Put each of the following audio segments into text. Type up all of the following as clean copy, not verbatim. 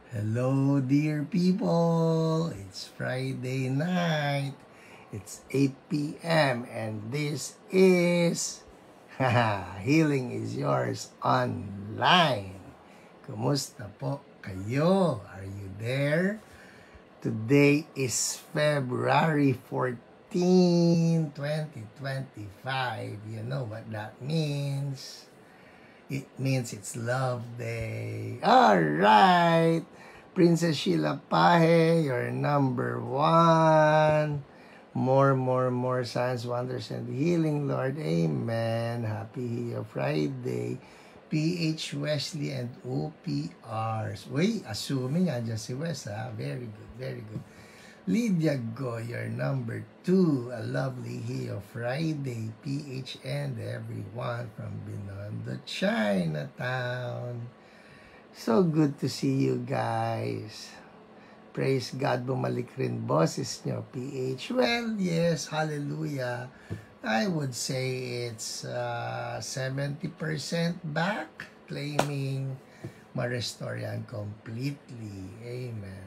Hello, dear people. It's Friday night. It's 8 p.m. and this is Healing is Yours Online. Kumusta po kayo? Are you there? Today is February 14, 2025. You know what that means? It means it's Love Day. Alright! Princess Sheila Pahe, you're number 1. More signs, wonders, and healing, Lord. Amen. Happy Friday. PH Wesley and OPRs. Uy, assuming andyan si Wes, ha? Very good, very good. Lydia Goyer, number 2, a lovely Hio Friday, PH and everyone from Binondo, Chinatown. So good to see you guys. Praise God, bumalik rin boses nyo, PH. Well, yes, hallelujah. I would say it's 70% back, claiming ma-restore yan completely. Amen.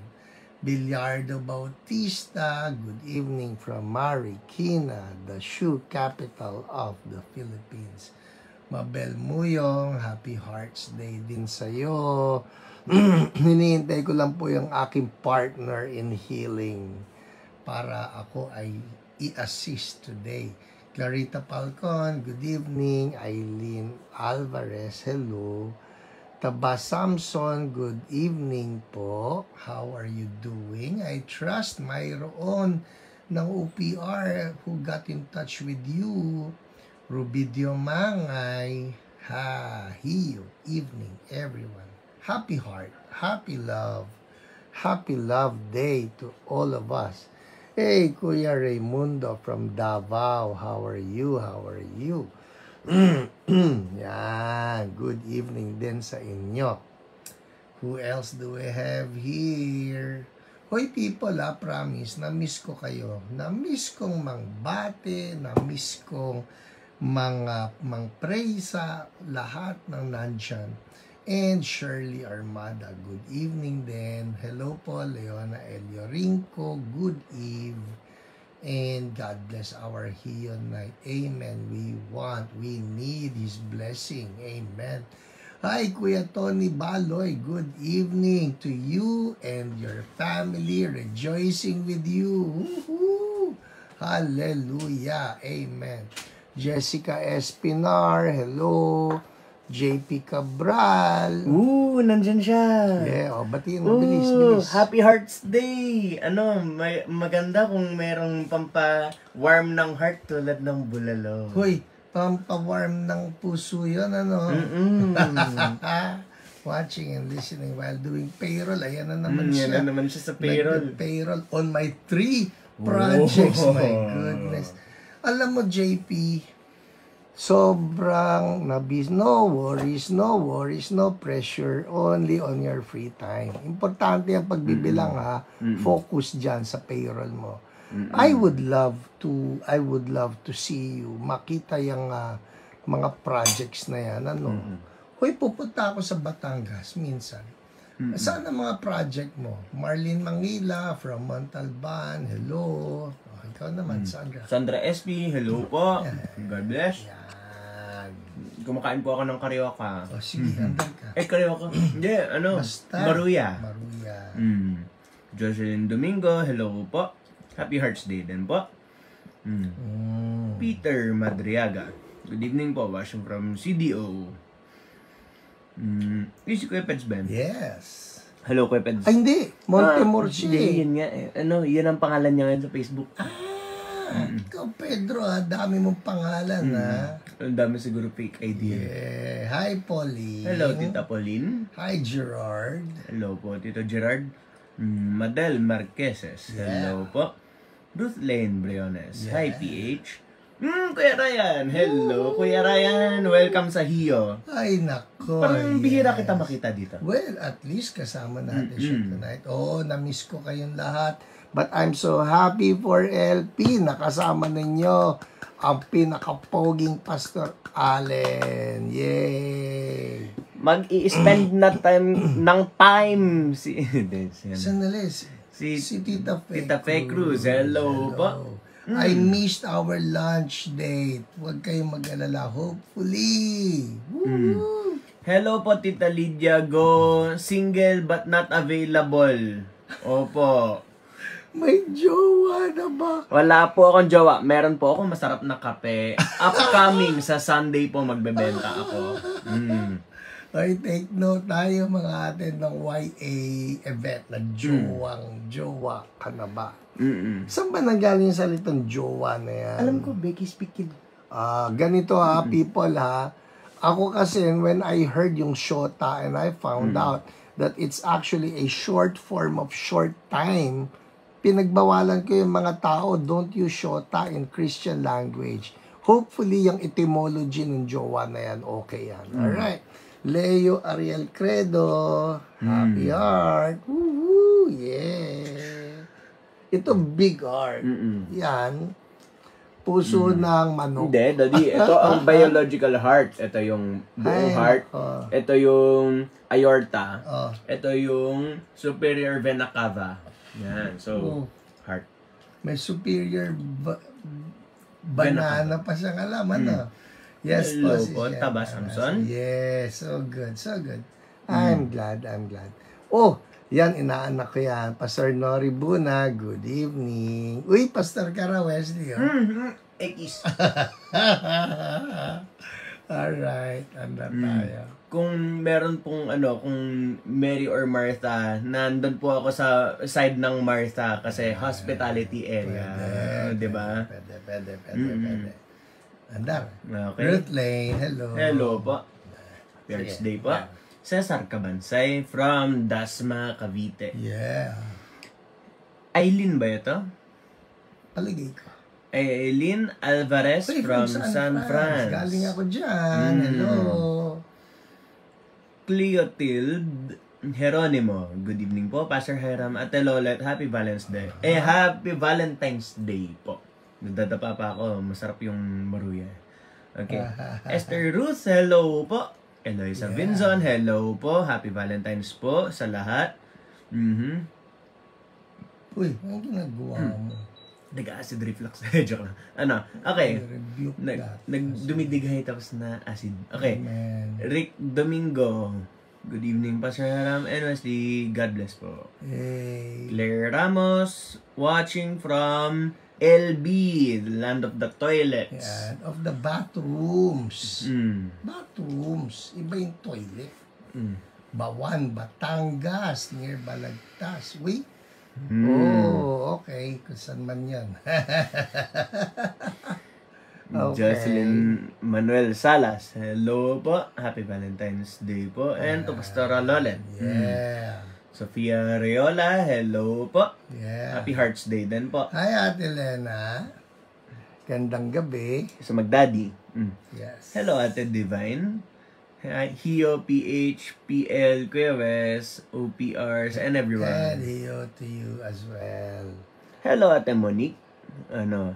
Bilyardo Bautista, good evening from Marikina, the shoe capital of the Philippines. Mabel Muyong, happy Hearts Day din sa'yo. Hinihintay ko lang po yung aking partner in healing para ako ay i-assist today. Clarita Falcon, good evening. Eileen Alvarez, hello. Taba Samson, good evening po. How are you doing? I trust mayroon ng OPR who got in touch with you. Rubidio Mangay, Hio, evening everyone. Happy heart, happy love day to all of us. Hey, Kuya Raimundo from Davao, how are you? Yan, good evening din sa inyo. Who else do we have here? Hoy people, promise, na-miss ko kayo. Na-miss kong mangbate, na-miss kong mang-pray sa lahat ng nandyan. And Shirley Armada, good evening din. Hello po, Leona Eliorinco, good eve. And God bless our Hio night. Amen. We need His blessing. Amen. Hi, Kuya Tony Baloy. Good evening to you and your family. Rejoicing with you. Woohoo! Hallelujah. Amen. Jessica Espinar. Hello. JP Cabral. Nandyan siya. Yeah, batiin mo. Bilis. Happy Hearts Day! Maganda kung merong pampa-warm ng heart tulad ng bulalo. Hoy, pampa-warm ng puso yun, Watching and listening while doing payroll. Ayan na naman siya. Yan na naman siya sa payroll. Payroll on my 3 projects. My goodness. Alam mo, JP, sobrang nabis. No worries, no pressure. Only on your free time. Importante ang pagbibilang, ha. Focus dyan sa payroll mo. I would love to see you makita yung mga projects na yan. Hoy, pupunta ako sa Batangas minsan. Saan ang mga project mo? Marlene Mangila from Montalban. Hello. Ikaw naman, Sandra. Sandra SP, hello po. God bless. Kumakain po ako ng karyoka. Sige, hanggang ka. Karyoka. Hindi, Maruya. Jocelyn Domingo, hello po. Happy Hearts Day din po. Peter Madriaga, good evening po. Watching from CDO. Si Kuya Peds Ben. Yes. Hello, Kuya Peds. Ay, hindi. Montemorche. Yun nga. Yun ang pangalan niya ngayon sa Facebook. Ikaw, Pedro, dami mong pangalan, ha? Ang dami siguro fake idea. Yeah. Hi, Pauline. Hello, Tita Pauline. Hi, Gerard. Hello po, Tito Gerard. Madel Marqueses. Hello po. Ruth Lane Briones. Hi, PH. Kuya Ryan. Hello, Kuya Ryan. Welcome sa Hio. Ay, nako. Parang bihira kita makita dito. Well, at least kasama natin siya tonight. Oo, na-miss ko kayong lahat. But I'm so happy for LP. Nakasama ninyo ang pinakapoging Pastor Allen. Yay! mag-i-spend na ng time si Sandali. Si Tita Fe Cruz. Hello po. I missed our lunch date. Huwag kayong mag-alala. Hopefully. Woo! Hello po, Tita Lydia Go. Single but not available. Opo. May jowa na ba? Wala po akong jowa. Meron po akong masarap na kape. Upcoming sa Sunday po magbebenta ako. Ay, take note tayo mga atin ng YA event na jowa ka na ba? Saan ba nanggaling yung salitang jowa na yan? Alam ko, Becky speaking. Ganito people Ako kasi when I heard yung shota and I found out that it's actually a short form of short time, pinagbawalan ko yung mga tao, don't use shota in Christian language. Hopefully, yung etymology ng jowa na yan, okay yan. Alright. Leo Ariel Credo, happy heart. Woohoo, yeah. Ito big heart. Yan. Puso ng manok. Hindi, Daddy. Ito ang biological heart. Ito yung buong heart. Ito yung aorta. Ito yung superior vena cava. Yan. So, heart. May superior banana pa siyang alaman. Yes, hello po, Taba Samson. Yes, so good, so good. I'm glad. Oh, yan, inaanak ko yan. Pastor Nori Buna, good evening. Uy, Pastor Kara Wesley. X. Alright, anda tayo. Kung meron pong kung Mary or Martha, nandun po ako sa side ng Martha kasi hospitality area. Diba? Pwede. Andar. Okay. Ruth Lane, hello. Hello po. Thursday po. Cesar Cabansay from Dasma, Cavite. Yeah. Aileen ba ito? Paligay ko. Aileen Alvarez from San Francisco. Galing ako dyan. Hello. Cleotilde Geronimo. Good evening po, Pastor Hiram. Ate Lolet, Happy Valentine's Day. Happy Valentine's Day po. Nagdadapa pa ako. Masarap yung maruya. Okay. Esther Ruth, hello po. Eloisa Vinzon, hello po. Happy Valentine's po sa lahat. Uy, ano ginagawa mo? Nag-acid reflux. Joke lang. Okay. Nagdumidighay tapos na acid. Okay. Amen. Rick Domingo. Good evening, Pastor Haram and Wesley. God bless po. Hey. Claire Ramos, watching from LB, the land of the toilets. Yan, of the bathrooms. Mm. Bathrooms. Iba yung toilet. Bawan, Batangas, near Balagtas. Wait. Oh, okay. Kung saan man yan. Okay. Jocelyn Manuel Salas, hello po. Happy Valentine's Day po. And to Pastora Lolet. Yeah. Sofia Reola, hello po. Yeah. Happy Hearts Day din po. Hi, Ate Lena. Gandang gabi. Sa Magdaddy. Yes. Hello, Ate Divine. Hi, Hio, PH, PL, Kuya Wes, OPRs, and everyone. And hello to you as well. Hello, Ate Monique.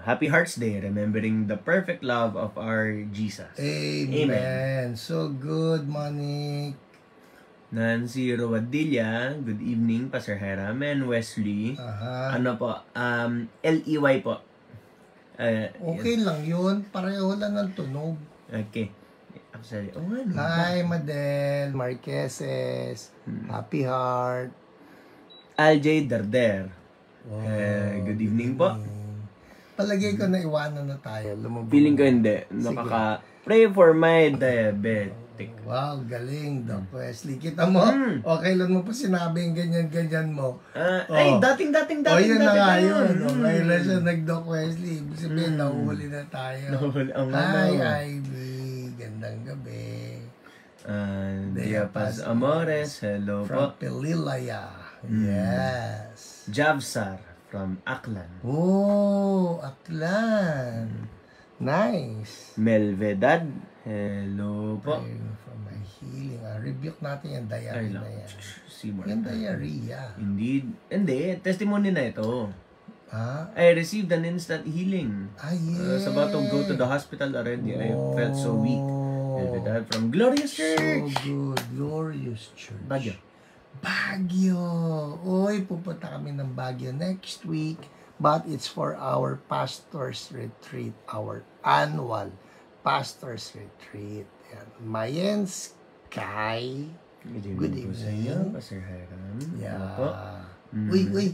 Happy Hearts Day, remembering the perfect love of our Jesus. Amen. So good, Monique. Nancy Rowadilla, good evening, Pastor Hiram and Wesley. Ano po, LEY po. Okay lang yun. Pareho lang ng tunog. Okay. Actually, Hi, Madel, Marqueses, Happy Heart. Aljay Darder. Good evening po. Palagay ko na iwanan na tayo. Feeling ko hindi. Pray for my diabetic. Wow, galing, Doc Wesley. Kita mo? O, kailan mo pa sinabi yung ganyan-ganyan mo? Ay, dating. O, yun na nga yun. O, ngayon na siya nag-Doc Wesley. Ibig sabihin, nahuhuli na tayo. Hi, Ivy. Gandang gabi. Diapaz Amores, hello From po. Pililaya. Yes. Javsar from Aklan. Oh, Aklan. Nice. Melvedad, hello po. From my healing. Rebuke natin yung diarrhea na yan. Yung diarrhea. Indeed. Hindi, testimony na ito. I received an instant healing. Yes. I was about to go to the hospital already. I felt so weak. Elvidad from Glorious Church. So good. Glorious Church. Baguio. Baguio. Uy, pupunta kami ng Baguio next week. But it's for our pastor's retreat. Our annual pastor's retreat. Yan. Mayen Sky. Good evening sa inyo, Pastor Hiram. Yeah. Ano po? Uy. Uy.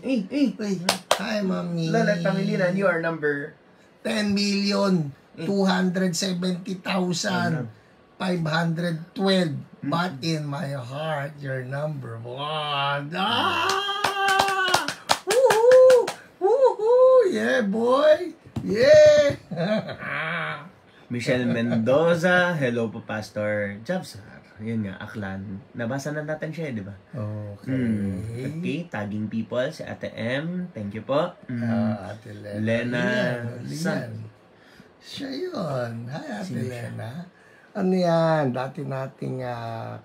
Hi, Mami. Lalat Pangilinan, you are number 10,270,512. But in my heart, you're number 1. Ah! Woohoo! Woohoo! Yeah, boy! Yeah! Michelle Mendoza, hello po Pastor Jabsar. Yun nga, Aklan. Nabasa na natin siya, di ba? Okay. Okay, tagging people, si Ate M. Thank you po. Ate Lena. San. Siya yun. Hi, Ate Sino siya? Lena. Ano yan? Dati nating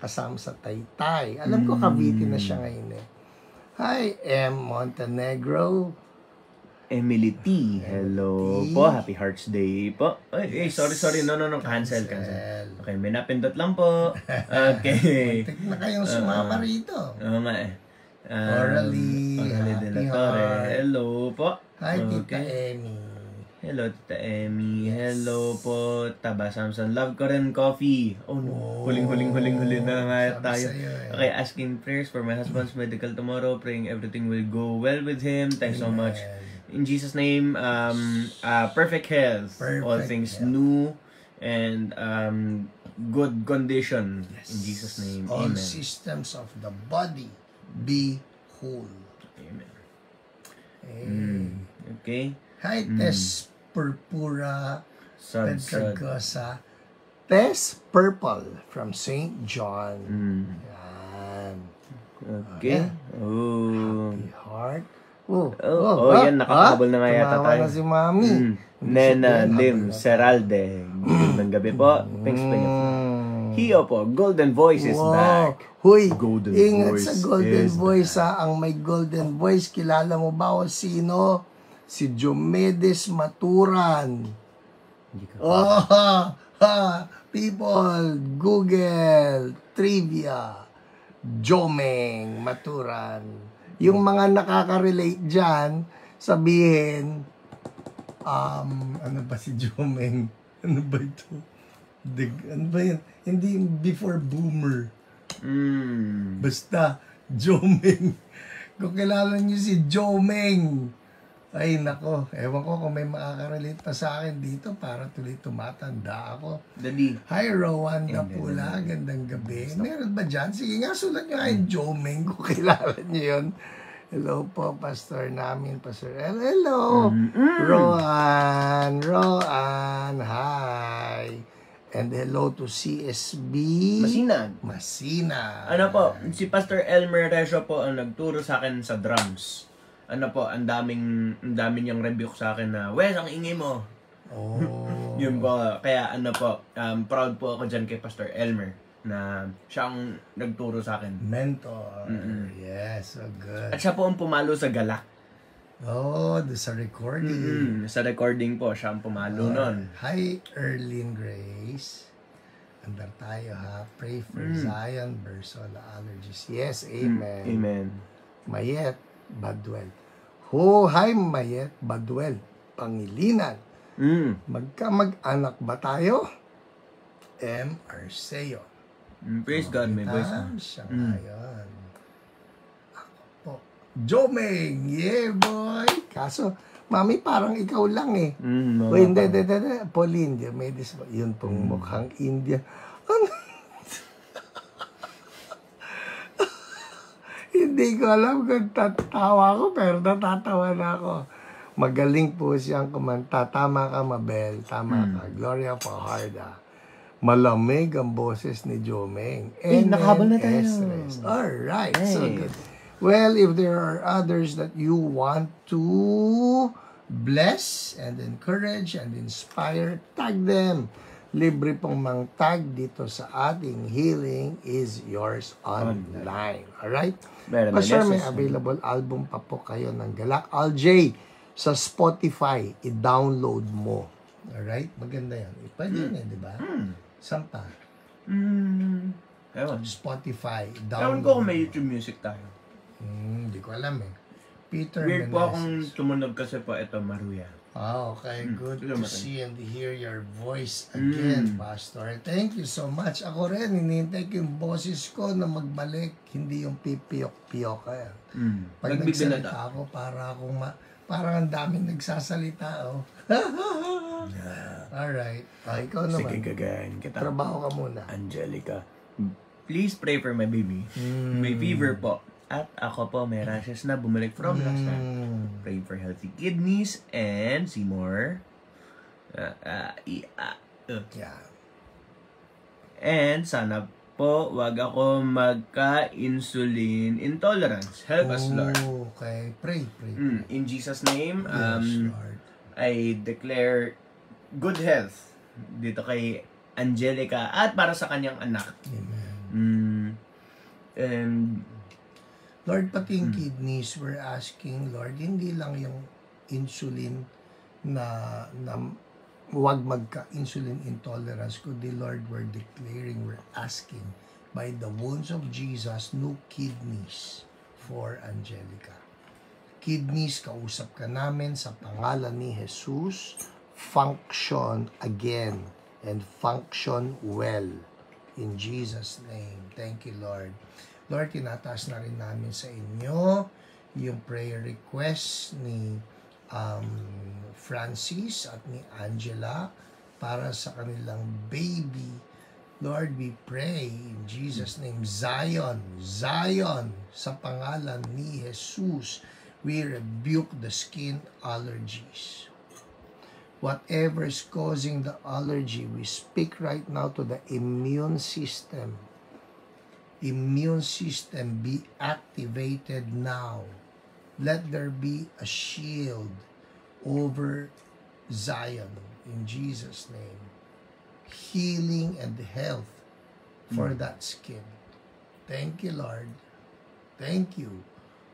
kasama sa Taytay. Alam ko, Cavite na siya ngayon eh. Hi, M. Montenegro. Emily T. Hello T. po. Happy Hearts Day po. Ay, sorry. No. Cancel. Okay, may napindot lang po. Okay. Muntik na kayong sumama rito. Oo nga eh. Orally, De La Happy Torre. Heart. Hello po. Hi, Tita Okay. Emmy. Hello, Tita Emmy. Hello po, Taba Samson. Love ko rin coffee. Oh, no. Huling na nga Sabi tayo. sa'yo eh. Okay, asking prayers for my husband's medical tomorrow. Praying everything will go well with him. Thanks so much. In Jesus' name, perfect health. All Perfect things health. new and good condition. In Jesus' name, All amen. systems of the body be whole. Amen. Hey. Okay. Hi, Tess Purpura Sad. Pedcagosa. Tess Purple from St. John. Yan. Okay. Oh. Happy Heart. Yan, nakakahabol na nga yata tumawa tayo. na si Mami. Nena Sabihin, Lim habol na Seralde. Magandang gabi po. Thanks po niyo. Hiyo po, Golden Voice is back. Huy, Golden ingat Voice sa Golden is Voice ha. Ang may Golden Voice, kilala mo ba o sino? Si Diomedes Maturan. People, Google, trivia, Jomeng Maturan. Yung mga nakaka-relate dyan, sabihin, ano ba si Jomeng? Ano ba ito? Ano ba yun? Hindi before boomer. Basta, Jomeng. Kung kilala niyo si Jomeng, ay nako, ewan ko kung may makaka-relate pa sa akin dito para tuloy tumatanda ako. Daddy. Hi, Rowanda Pula. Gandang gabi. Meron ba dyan? Sige nga, sulat nyo nga yung Jomeng kung kilala nyo yun. Hello po, pastor namin, Pastor El. Hello! Roan, hi! And hello to CSB. Masinag. Ano po, si Pastor Elmer Resio po ang nagturo sa akin sa drums. Ano po, ang daming niyang rebuke sa akin na, Wes, ang ingay mo. Oh. Yun po, kaya ano po, proud po ako dyan kay Pastor Elmer na siya ang nagturo sa akin. Mentor. Yes, so good. At siya po ang pumalo sa galak. Oh, sa recording. Sa recording po, siya ang pumalo nun. Hi, Erlyn Grace. Andar tayo ha. Pray for Zion, Bersola allergies. Yes, amen. Amen. Mayet Badwell. Oh, hi Mayet Badwell. Pangilinan. Magka-mag-anak ba tayo? M. Arceo. Praise God, may voice na. Siya ngayon. Ako po. Jomeng! Yeah, boy! Kaso, Mami, parang ikaw lang eh. Uy, hindi. Pauline, Diomedes. Yun pong mukhang India. Ano? Hindi ko alam kung tatawa ko, pero natatawa na ako. Magaling po siyang kumanta. Tama ka, Mabel. Tama ka. Gloria Fajarda. Malamig ang boses ni Jomeng. nakahabol na tayo. Alright, Hey. so good. Well, if there are others that you want to bless and encourage and inspire, tag them. Libre pong mang-tag dito sa ating Healing is Yours online. Alright? Pastor, may available album pa po kayo ng Galak Aljay sa Spotify. I-download mo. Alright? Maganda yan. Pwede yun eh, di ba? Saan pa? Ewan. Spotify. Ewan ko kung may YouTube Music tayo. Hindi ko alam eh. Peter Weird po akong Meneses. tumunog kasi po ito, Maruya. Okay. Good to see and hear your voice Mm. again, Pastor. Thank you so much. Ako rin, hinihintay ko yung boses ko na magbalik. Hindi yung pipiyok-piyok. Pag nagsalita ako, parang ang daming nagsasalita. Oh. Alright. Ikaw naman. Sige, gagayahin kita. Trabaho ka muna. Angelica. Please pray for my baby. May fever po. At ako po may rashes na bumalik from last time. Pray for healthy kidneys and see more. Yeah. And sana po wag ako magka-insulin intolerance. Help us, Lord. Okay. Pray. In Jesus' name, Yes, Lord. I declare good health dito kay Angelica at para sa kanyang anak. Amen. And Lord, pati yung kidneys, we're asking, Lord, hindi lang yung insulin na huwag magka-insulin intolerance, kundi Lord, we're declaring, we're asking, by the wounds of Jesus, new kidneys for Angelica. Kidneys, kausap ka namin sa pangalan ni Jesus, function again and function well. In Jesus' name. Thank you, Lord. Lord, tinataas na rin namin sa inyo yung prayer request ni Francis at ni Angela para sa kanilang baby. Lord, we pray in Jesus' name, Zion, sa pangalan ni Jesus, we rebuke the skin allergies. Whatever is causing the allergy, we speak right now to the immune system. Immune system be activated now. Let there be a shield over Zion in Jesus' name. Healing and health for that skin. Thank you, Lord. Thank you.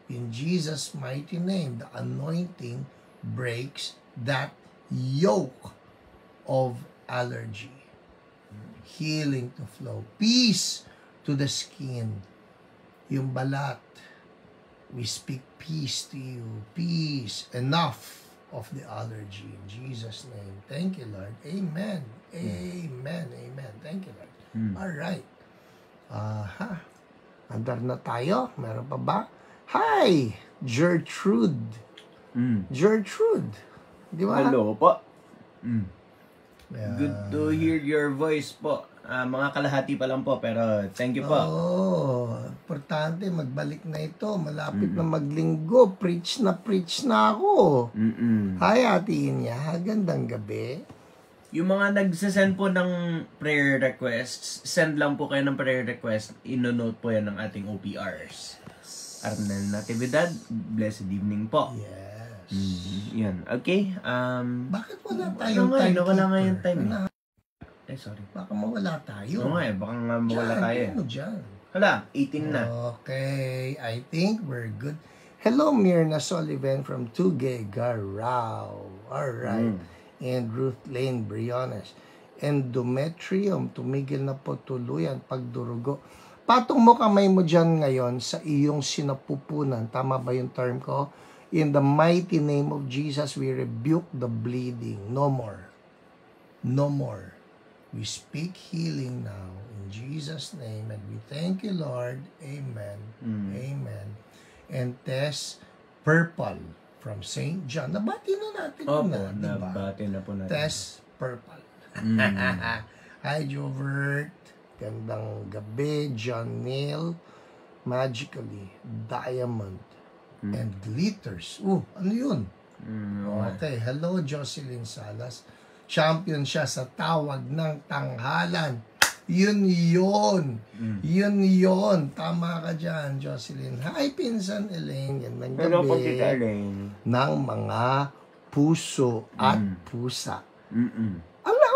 In Jesus' mighty name, the anointing breaks that yoke of allergy. Healing to flow. Peace to the skin. Yung balat. We speak peace to you. Peace. Enough of the allergy. In Jesus' name. Thank you, Lord. Amen. Amen. Amen. Thank you, Lord. Alright. Andar na tayo. Meron pa ba? Hi! Gertrude. Gertrude. Di ba? hello po. Yeah. Good to hear your voice po. Mga kalahati pa lang po, pero thank you po. Importante, magbalik na ito. Malapit na maglinggo. Preach na ako. Hi, Ate Inya. Gandang gabi. Yung mga nagsasend po ng prayer requests, send lang po kayo ng prayer request. Ino-note po yan ng ating OPRs. Arnel Natividad, blessed evening po. Yes. Yan. Okay. Bakit wala tayong time? Wala nga yung time. Sorry. Baka mawala tayo. Oo nga baka nga mawala tayo. Dyan. Hala, 18 na. Okay. I think we're good. Hello, Myrna Sullivan from Tuguegarao. Alright. And Ruth Lane Briones. Endometrium, tumigil na po tuluyan pagdurugo. Patong mo kamay mo dyan ngayon sa iyong sinapupunan. Tama ba yung term ko? In the mighty name of Jesus, we rebuke the bleeding. No more. No more. We speak healing now in Jesus' name and we thank you, Lord. Amen. Amen. And Tess Purple from St. John. Nabati na natin na, diba? Nabati na po natin. Tess Purple. Hi, Jovert. Gandang gabi. John Neil. Magically. Diamond. And glitters. Ano yun? Okay. Hello, Jocelyn Salas. Champion siya sa tawag ng tanghalan. Yun. Tama ka dyan, Jocelyn. Hi, Pinsan Elaine. Gandang gabi. Hello po, Tita Elaine. Ng mga puso at pusa. Ala,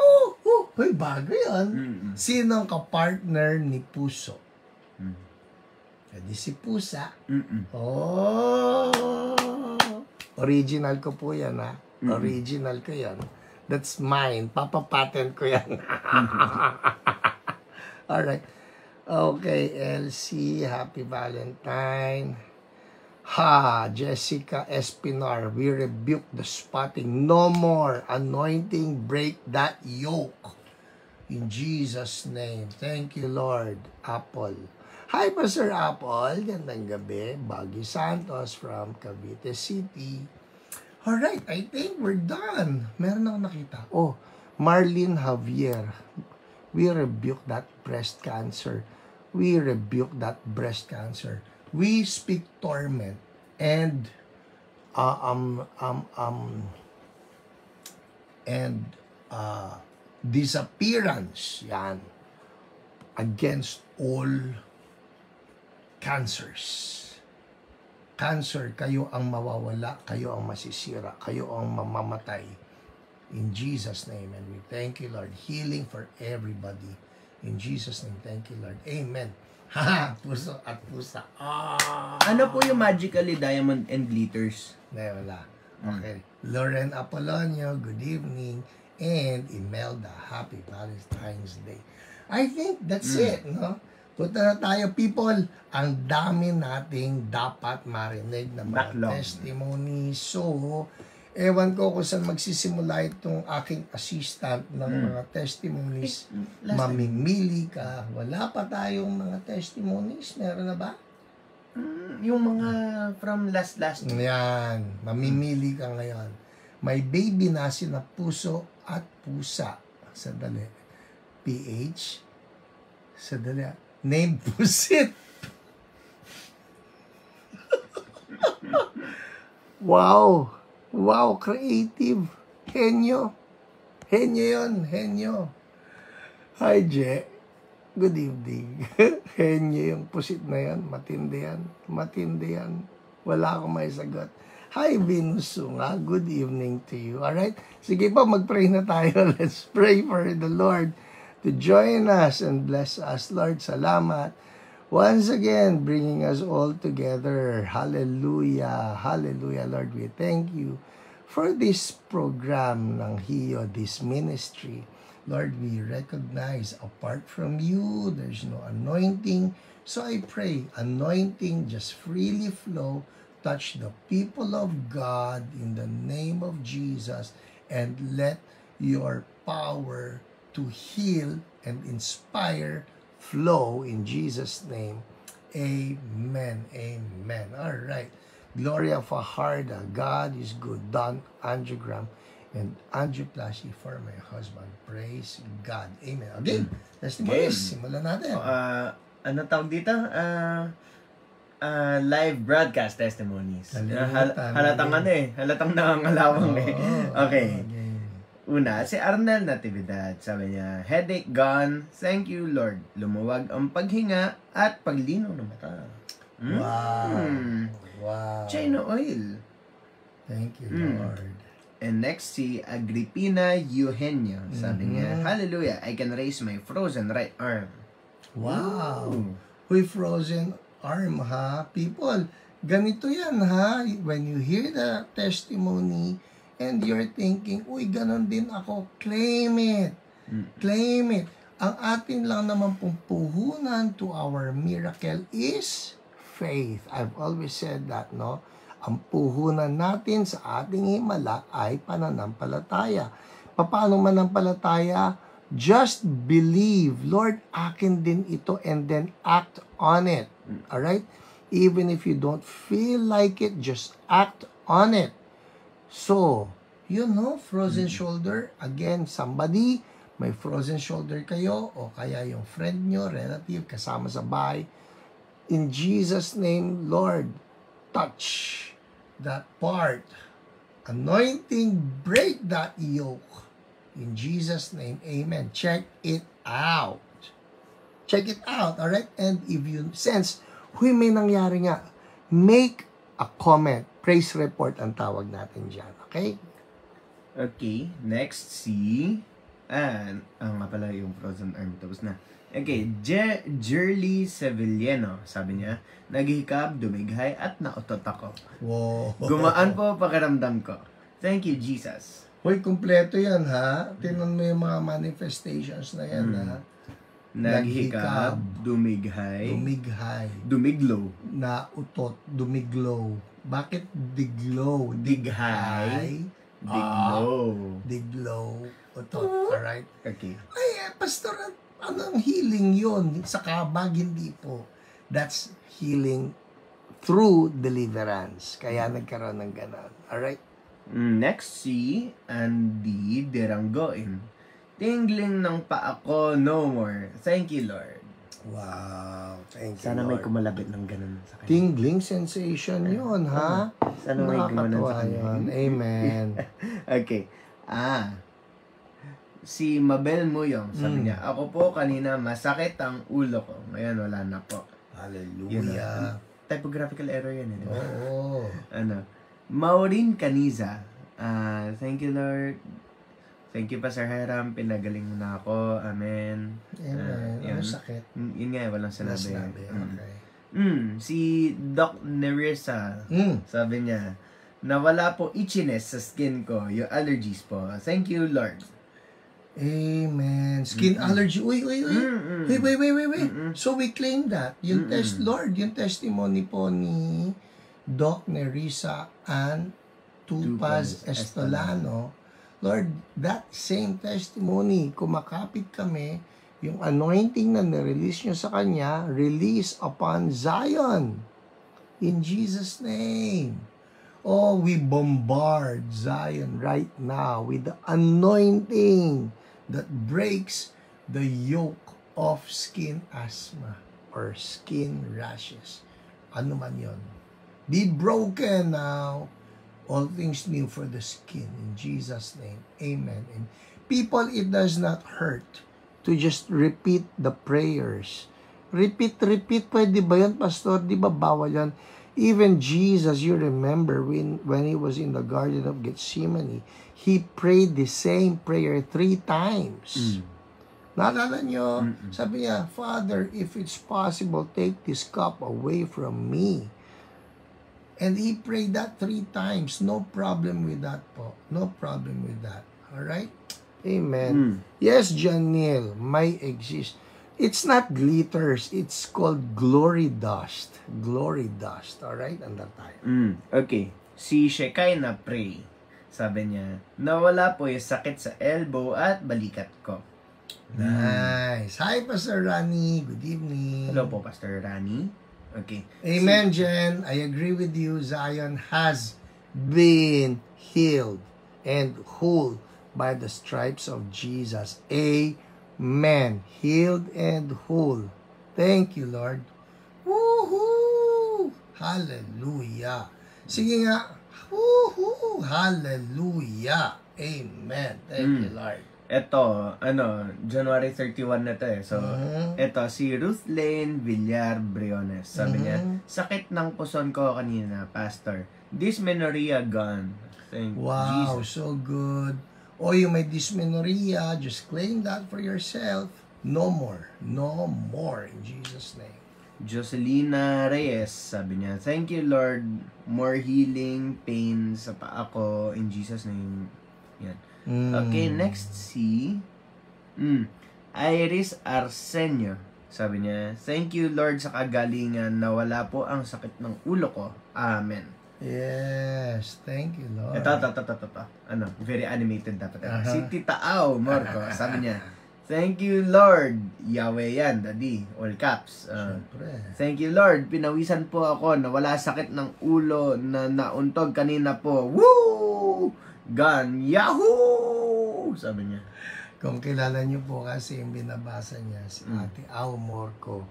Hoy, bago yan. Sino ang kapartner ni puso? Di si pusa. Original ko po yan, ha? Original ko yan. That's mine. Papapatent ko yan. Alright. Okay, LC, happy Valentine. Jessica Espinar, we rebuke the spotting. No more anointing, break that yoke. In Jesus' name. Thank you, Lord. Apple. Hi, Pastor Apple. Gandang gabi. Baggy Santos from Cavite City. Alright, I think we're done. Meron ako nakita. Oh, Marlene Javier. We rebuke that breast cancer. We rebuke that breast cancer. We speak torment and disappearance yan against all cancers. Cancer, kayo ang mawawala, kayo ang masisira, kayo ang mamamatay. In Jesus' name, and we thank you, Lord. Healing for everybody. In Jesus' name, thank you, Lord. Amen. Puso at pusa. Ano po yung magically diamond and glitters? Wala. Okay. Lauren Apolonio, good evening. And Imelda, happy Valentine's Day. I think that's it, no? Punta na tayo, people. Ang dami nating dapat marinig na mga testimony. So, ewan ko kung saan magsisimula itong aking assistant ng mga testimonies. Mamimili ka. Wala pa tayong mga testimonies. Meron na ba? Yung mga from last Yan. Mamimili ka ngayon. May baby na sina puso at pusa. Sandali. PH. Sandali. Name Pusit. Wow. Wow, creative. Henyo. Henyo yun, henyo. Hi, Je. Good evening. Henyo yung pusit na yan. Matindi yan. Matindi yan. Wala akong may sagot. Hi, Venus Sunga. Good evening to you. Alright? Sige pa, mag-pray na tayo. Let's pray for the Lord to join us and bless us. Lord, salamat. Once again, bringing us all together. Hallelujah. Hallelujah, Lord. We thank you for this program ng HIO, this ministry. Lord, we recognize apart from you, there's no anointing. So I pray, anointing just freely flow, touch the people of God in the name of Jesus, and let your power to heal and inspire flow in Jesus' name. Amen. Amen. All right. Gloria Fajarda, God is good. Don Andrew Graham and Andrew Plashi for my husband. Praise God. Amen. Again, testimonies. Simulan natin. Ano tawag dito? Live broadcast testimonies. Halatang ano eh. Halatang nangangalawang eh. Okay. Una, si Arnel Natividad. Sabi niya, headache gone. Thank you, Lord. Lumuwag ang paghinga at paglinaw ng mata. Wow. Wow. China oil. Thank you, Lord. And next, si Agripina Eugenio. Sabi niya, hallelujah, I can raise my frozen right arm. Wow. Huy, frozen arm, ha? People, ganito yan, ha? When you hear the testimony and you're thinking, uy, ganon din ako, claim it. Claim it. Ang atin lang naman pong puhunan to our miracle is faith. I've always said that, no? Ang puhunan natin sa ating himala ay pananampalataya. Paano manampalataya? Just believe, Lord, akin din ito, and then act on it. Alright? Even if you don't feel like it, just act on it. So, you know, frozen shoulder, again, somebody, may frozen shoulder kayo, o kaya yung friend nyo, relative, kasama sa bahay. In Jesus' name, Lord, touch that part. Anointing, break that yoke. In Jesus' name, amen. Check it out. Check it out, alright? And if you sense, huy, may nangyari nga, make a comment. Praise report ang tawag natin dyan, okay? Okay, next si... nga pala yung frozen arm, tapos na. Okay, Jerly Sevillano, sabi niya, naghihikab, dumighay, at nautot ako. Wow. Gumaan po pakiramdam ko. Thank you, Jesus. Hoy, kumpleto yan, ha? Tinan mo yung mga manifestations na yan, ha? naghikab, dumighay, dumiglo, na utot, dumiglow. Bakit diglow? dighay, diglo. Diglow, utot. Alright? Okay. Ay, pastor, anong healing yon? Sa kabag, hindi po. That's healing through deliverance. Kaya nagkaroon ng ganon. Alright? Next, si Andy Deranggoin. Tingling ng paa ko, no more. Thank you, Lord. Wow. Thank you, Sana may Lord. kumalabit ng ganun sa kanya. Tingling sensation yun, ha? Sana may gumanon Nakakatuwa sa kanya. yun. Amen. Okay. Si Mabel Muyong, sabi niya, ako po kanina masakit ang ulo ko. Ngayon wala na po. Hallelujah. Typographical error yan, di ba? Oo. Maureen Caniza. Thank you, Lord. Thank you, Pastor Hiram. Pinagaling mo na ako. Amen. Amen. Ano sakit? Yun nga, walang sinabi. Okay. Si Doc Nerissa, sabi niya, nawala po itchiness sa skin ko, yung allergies po. Thank you, Lord. Amen. Skin allergy. Wait. So we claim that. Yung Lord, yung testimony po ni Doc Nerissa and Tupaz Estolano, Lord, that same testimony, kumakapit kami, yung anointing na nirelease nyo sa kanya, release upon Zion. In Jesus' name. Oh, we bombard Zion right now with the anointing that breaks the yoke of skin asthma or skin rashes. Ano man yon. Be broken now. All things new for the skin. In Jesus' name. Amen. And people, it does not hurt to just repeat the prayers. Repeat. Pwede ba yan, Pastor? Di ba bawal yan? Even Jesus, you remember when he was in the Garden of Gethsemane, he prayed the same prayer 3 times. Naalala nyo? Sabi niya, Father, if it's possible, take this cup away from me. And he prayed that 3 times. No problem with that po. No problem with that. Alright? Amen. Yes, Janelle, may exist. It's not glitters. It's called glory dust. Glory dust. Alright? Andar tayo. Okay. Si Shekai na pray. Sabi niya, nawala po yung sakit sa elbow at balikat ko. Nice. Hi, Pastor Rani. Good evening. Hello po, Pastor Rani. Okay. Amen, Jen. I agree with you. Zion has been healed and whole by the stripes of Jesus. Amen. Healed and whole. Thank you, Lord. Woohoo! Hallelujah. Sige nga. Woohoo! Hallelujah. Amen. Thank you, Lord. Ito, January 31 na to eh. So, ito, si Ruth Lane Villar Briones. Sabi niya, sakit ng puson ko kanina, Pastor. Dysmenorrhea gone. Thank wow, Jesus. So good. O yung may dysmenorrhea, just claim that for yourself. No more. No more in Jesus' name. Jocelina Reyes, sabi niya, thank you, Lord. More healing, pain sa paa ko in Jesus' name. Yan. Okay, next si Iris Arsenio. Sabi niya, thank you, Lord, sa kagalingan na wala po ang sakit ng ulo ko. Amen. Yes, thank you, Lord. Ito. Very animated dapat. Si Tita Au Marco, sabi niya, thank you, Lord. Yahweh yan, Daddy. All caps. Thank you, Lord. Pinawisan po ako na wala sakit ng ulo na nauntog kanina po. Woo! Gone. Yahoo! Sabi niya. Kung kilala niyo po kasi yung binabasa niya, si Ate Au Morco,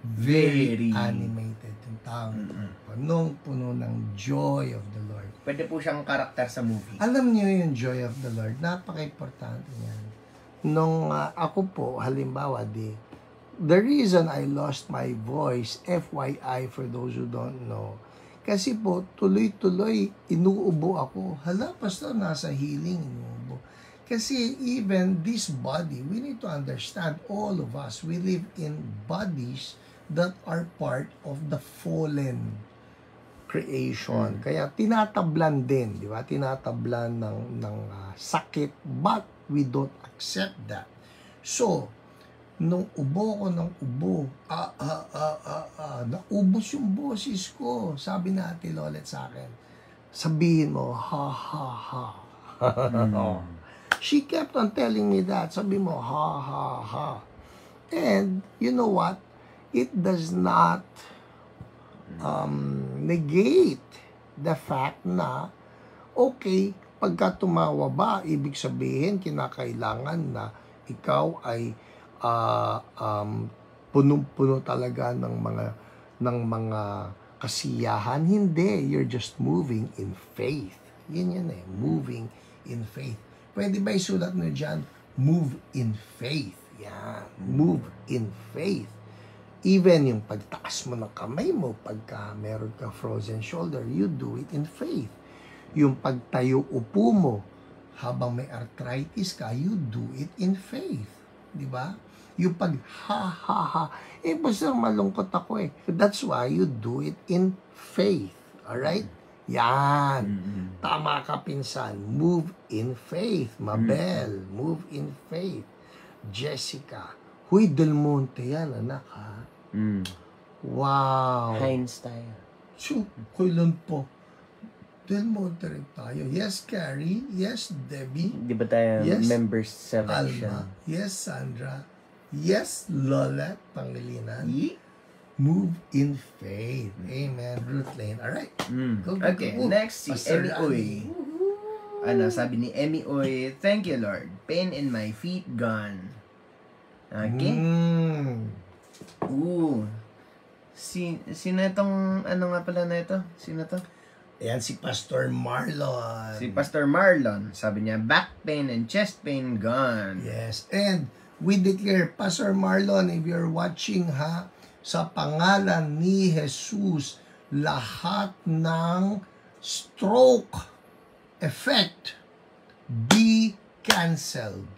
very animated yung taong punong-puno ng joy of the Lord. Pwede po siyang karakter sa movie. Alam niyo yung joy of the Lord, napaka-importante niyan. Nung ako po, halimbawa, the reason I lost my voice, FYI for those who don't know, kasi po, tuloy-tuloy, inuubo ako. Hala, Pastor, nasa healing, inuubo. Kasi even this body, we need to understand, all of us, we live in bodies that are part of the fallen creation. Kaya tinatablan din, di ba? Tinatablan ng sakit, but we don't accept that. So, nung ubo ko ng ubo, naubos yung boses ko. Sabi na Ate Lolet sa akin, sabihin mo, ha, ha, ha. She kept on telling me that. Sabi mo, ha, ha, ha. And, you know what? It does not negate the fact na, okay, pagka tumawa ba, ibig sabihin, kinakailangan na ikaw ay punong-puno talaga ng mga kasiyahan. Hindi, you're just moving in faith. Yan moving in faith. Pwede ba isulat nyo dyan? Move in faith. Yan, move in faith. Even yung pagtaas mo ng kamay mo, pagka meron ka frozen shoulder, you do it in faith. Yung pagtayo upo mo, habang may arthritis ka, you do it in faith. Diba? Yung pag ha, basta malungkot ako eh. That's why you do it in faith. Alright? Yan. Tama ka, pinsan. Move in faith. Mabel, move in faith. Jessica. Huy, Del Monte yan, anak ha? Wow. Heinz tayo. Kailan po? Del Monte rin tayo. Yes, Carrie. Yes, Debbie. Di ba tayo members selection? Alma. Yes, Sandra. Yes, Lola Pangilinan. Move in faith. Amen. Ruth Lane. Alright. Go. Okay, next si Emmy Uy. Sabi ni Emmy Uy, thank you Lord. Pain in my feet gone. Okay? Sino itong, nga pala na ito? Sino to? Ayan, si Pastor Marlon. Si Pastor Marlon. Sabi niya, back pain and chest pain gone. Yes. And we declare, Pastor Marlon, if you're watching ha, sa pangalan ni Jesus, lahat ng stroke effect be canceled.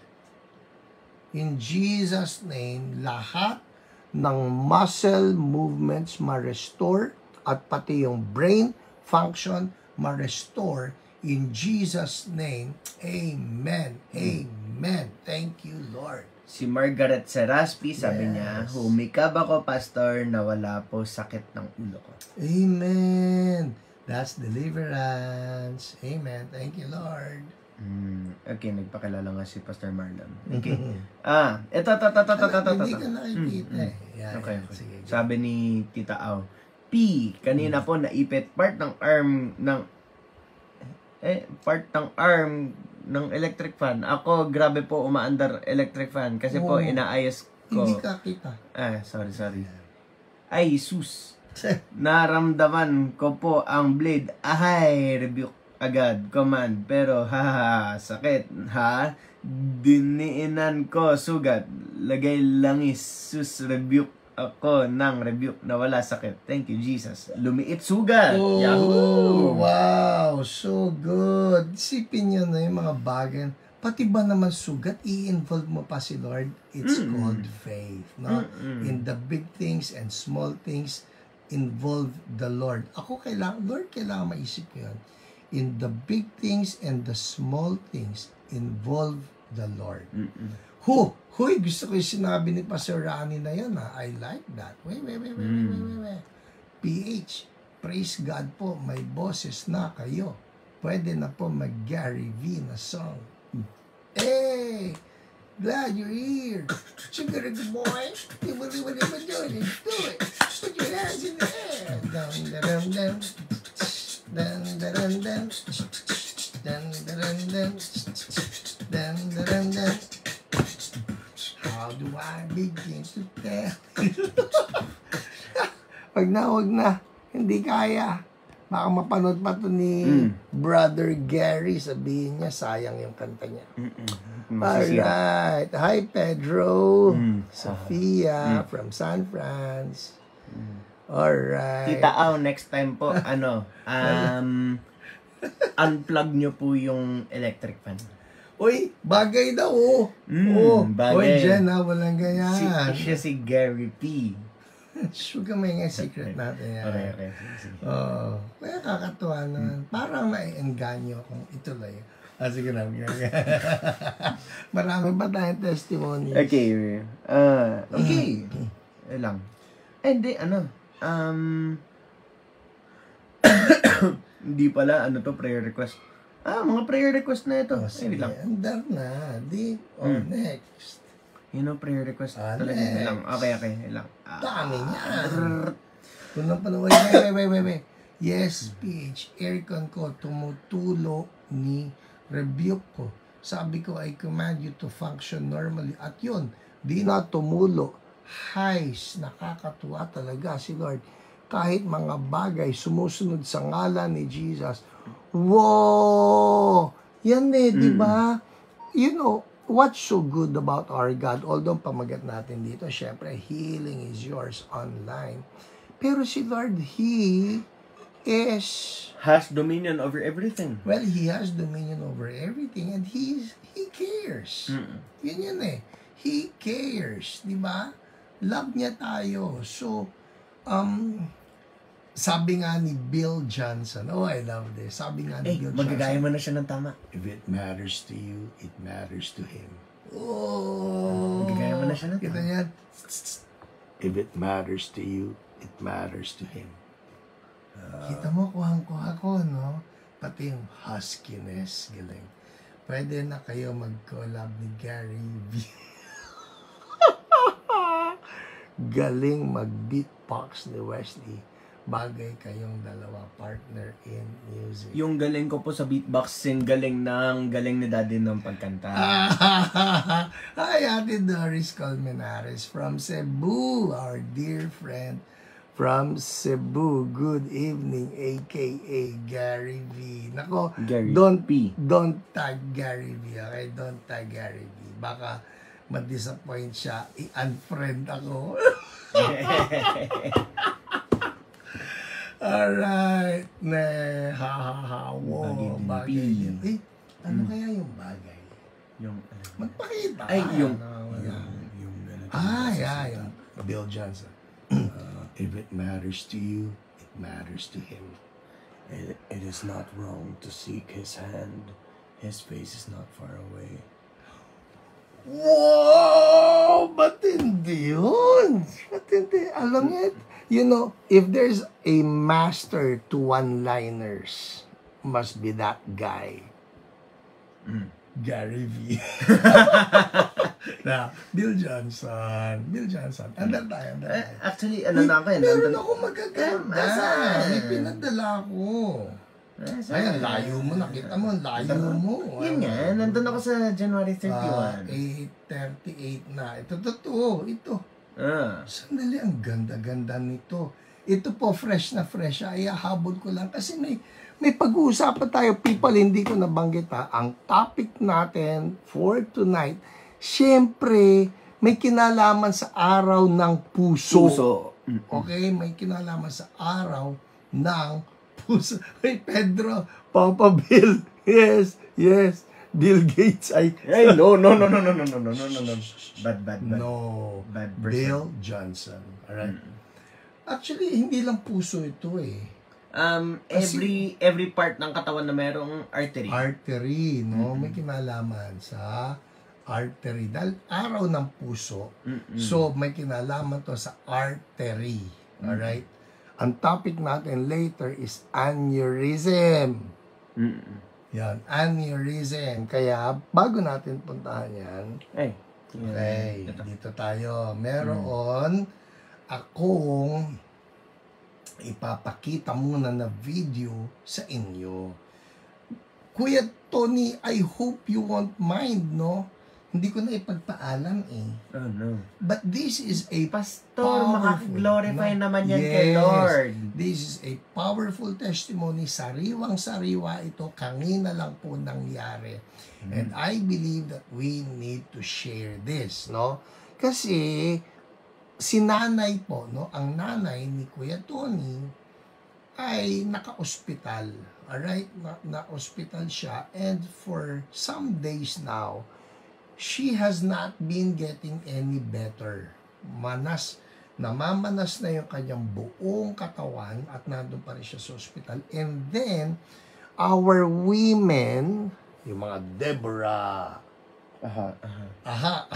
In Jesus' name, lahat ng muscle movements ma-restore at pati yung brain function ma-restore. In Jesus' name, amen. Amen. Thank you, Lord. Si Margaret Seraspi, sabi niya, humikab ako, Pastor, na wala po sakit ng ulo ko. Amen. That's deliverance. Amen. Thank you, Lord. Okay, nagpakilala nga si Pastor Marlon. Okay. Ito. Hindi ka nakikita eh. Yeah, okay. Sige, sabi ni Tita Au, P, kanina po naipit part ng arm ng electric fan. Ako, grabe po umaandar electric fan kasi po inaayos ko. Hindi ka kita. Sorry. Ay, sus. Naramdaman ko po ang blade. Rebuke agad, command. Pero, sakit. Diniinan ko, sugat. Lagay langis, sus, rebuke ako ng rebuke na wala sakit. Thank you, Jesus. Lumiit sugat. Yahoo! Wow! So good. Isipin nyo na yung mga bagay. Pati ba naman sugat, i-involve mo pa si Lord? It's called faith. No? In the big things and small things, involve the Lord. Lord, kailangan maisip ko yun. In the big things and the small things, involve the Lord. Huy, gusto ko yung sinabi ni Pastor Rani na yun, ha? I like that. Wait. PH, praise God po, may boses na kayo. Pwede na po mag-Gary V na song. Hey, glad you're here. Sugar good boy. You believe what you're doing. Do it. Put your hands in the air. Dun. How do I begin to tell? Wag na. Hindi kaya. Baka mapanood pa to ni Brother Gary. Sabihin niya, sayang yung kanta niya. Alright. Hi, Pedro. Sofia from San Francisco. Alright. Tita Au, next time po, unplug nyo po yung electric fan. Uy, bagay daw, bagay. Uy, Jen, walang ganyan. Siya si Gary P. Sugar may nga secret natin yan. Okay. Kaya kakatuwa naman. Parang naiengganyo kung ituloy. Sige na. Marami pa tayong testimony. Okay. Okay. Lang. Hindi, hindi pala, prayer request. Mga prayer request na ito. Sige, andar na. Next. Prayer request talaga. Lang. Okay. Lang. Dami niya. Kung nang panaway, wait. Yes, PH. Aircon ko, tumutulo ni rebuke ko. Sabi ko, I command you to function normally. At yun, di na tumulo. Hays, nakakatuwa talaga si Lord. Kahit mga bagay sumusunod sa ngalan ni Jesus. Wow! Yan di ba? You know, what's so good about our God? Although pamagat natin dito, syempre, healing is yours online. Pero si Lord, He has dominion over everything. Well, He has dominion over everything and He cares. Yun He cares, di ba? Love niya tayo. So, sabi nga ni Bill Johnson, I love this. Sabi nga ni Bill Johnson, magagaya mo na siya ng tama. If it matters to you, it matters to Him. Magagaya mo na siya ng tama. Kita niya? If it matters to you, it matters to Him. Kita mo, kuhang-kuha ko, no? Pati yung huskiness, galing. Pwede na kayo mag-collab ni Gary V. Galing mag-beatbox ni Wesley. Bagay kayong dalawa partner in music. Yung galing ko po sa beatboxing, galing ni Daddy ng pagkanta. Hi, Ate Doris Colmenares from Cebu, our dear friend from Cebu. Good evening, aka Gary V. Nako, Gary don't tag Gary V, okay? Don't tag Gary V. Baka ma-disappoint siya, i-unfriend ako. Alright. Wow. Bagay yun. Ano kaya yung bagay? Magpakita. Yung Bill Johnson. If it matters to you, it matters to Him. It is not wrong to seek His hand. His face is not far away. Wow! Ba't hindi yun? Alam niya, you know, if there's a master to one-liners, must be that guy. Gary V. Bill Johnson. Andal tayo. Actually, na ako yan. Meron ako magaganda. May pinadala ko. Ay, ang layo mo. Nakita mo, ang layo mo. Yun nga, nandun ako sa January 31. 8:38 na. Ito, totoo. Ito. Sandali, ang ganda-ganda nito. Ito po, fresh na fresh. Ay, habol ko lang. Kasi may pag-uusapan tayo. People, hindi ko nabanggit ha. Ang topic natin for tonight, syempre, may kinalaman sa araw ng puso. Okay? May kinalaman sa araw ng puso. Hey, Pedro, Papa Bill. Yes. Bill Gates. No. Bad. No. Bad person. Bill Johnson. Alright? Actually, hindi lang puso ito every part ng katawan na merong artery. Artery, no? May kinalaman sa artery. Dahil araw ng puso, so may kinalaman to sa artery. Alright? Ang topic natin later is aneurysm. Yan, aneurysm. Kaya, bago natin puntahan yan, okay, dito tayo. Meron akong ipapakita muna na video sa inyo. Kuya Tony, I hope you won't mind, no? Hindi ko na ipagpaalam Oh, no. But this is a Pastor, makaka-glorify naman yan kay Lord. This is a powerful testimony. Sariwang-sariwa ito. Kanina lang po nangyari. And I believe that we need to share this, no? Kasi, si nanay po, no? Ang nanay ni Kuya Tony ay naka-ospital. Alright? Na-ospital siya. And for some days now, she has not been getting any better. Namamanas na yung kanyang buong katawan at nandun pa rin siya sa ospital. And then, our women yung mga Deborah. Aha.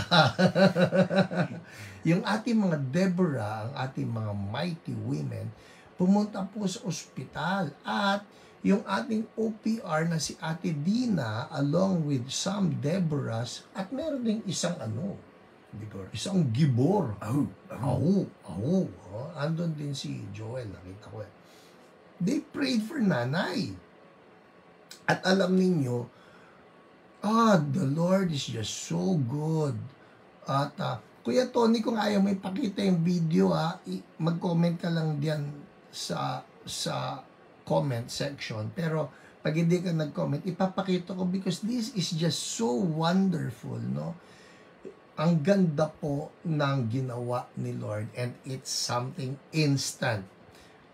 Yung ating mga Deborah, ang ating mga mighty women, pumunta po sa ospital. At yung ating OPR na si Ate Dina, along with some Deborahs, at meron ding isang isang gibor. Andun din si Joel, nakita ko. They prayed for nanay. At alam ninyo, the Lord is just so good. At Kuya Tony, kung ayaw mo ipakita yung video, mag-comment ka lang diyan sa comment section. Pero pag hindi ka nag-comment, ipapakita ko because this is just so wonderful, no? Ang ganda po ng ginawa ni Lord, and it's something instant.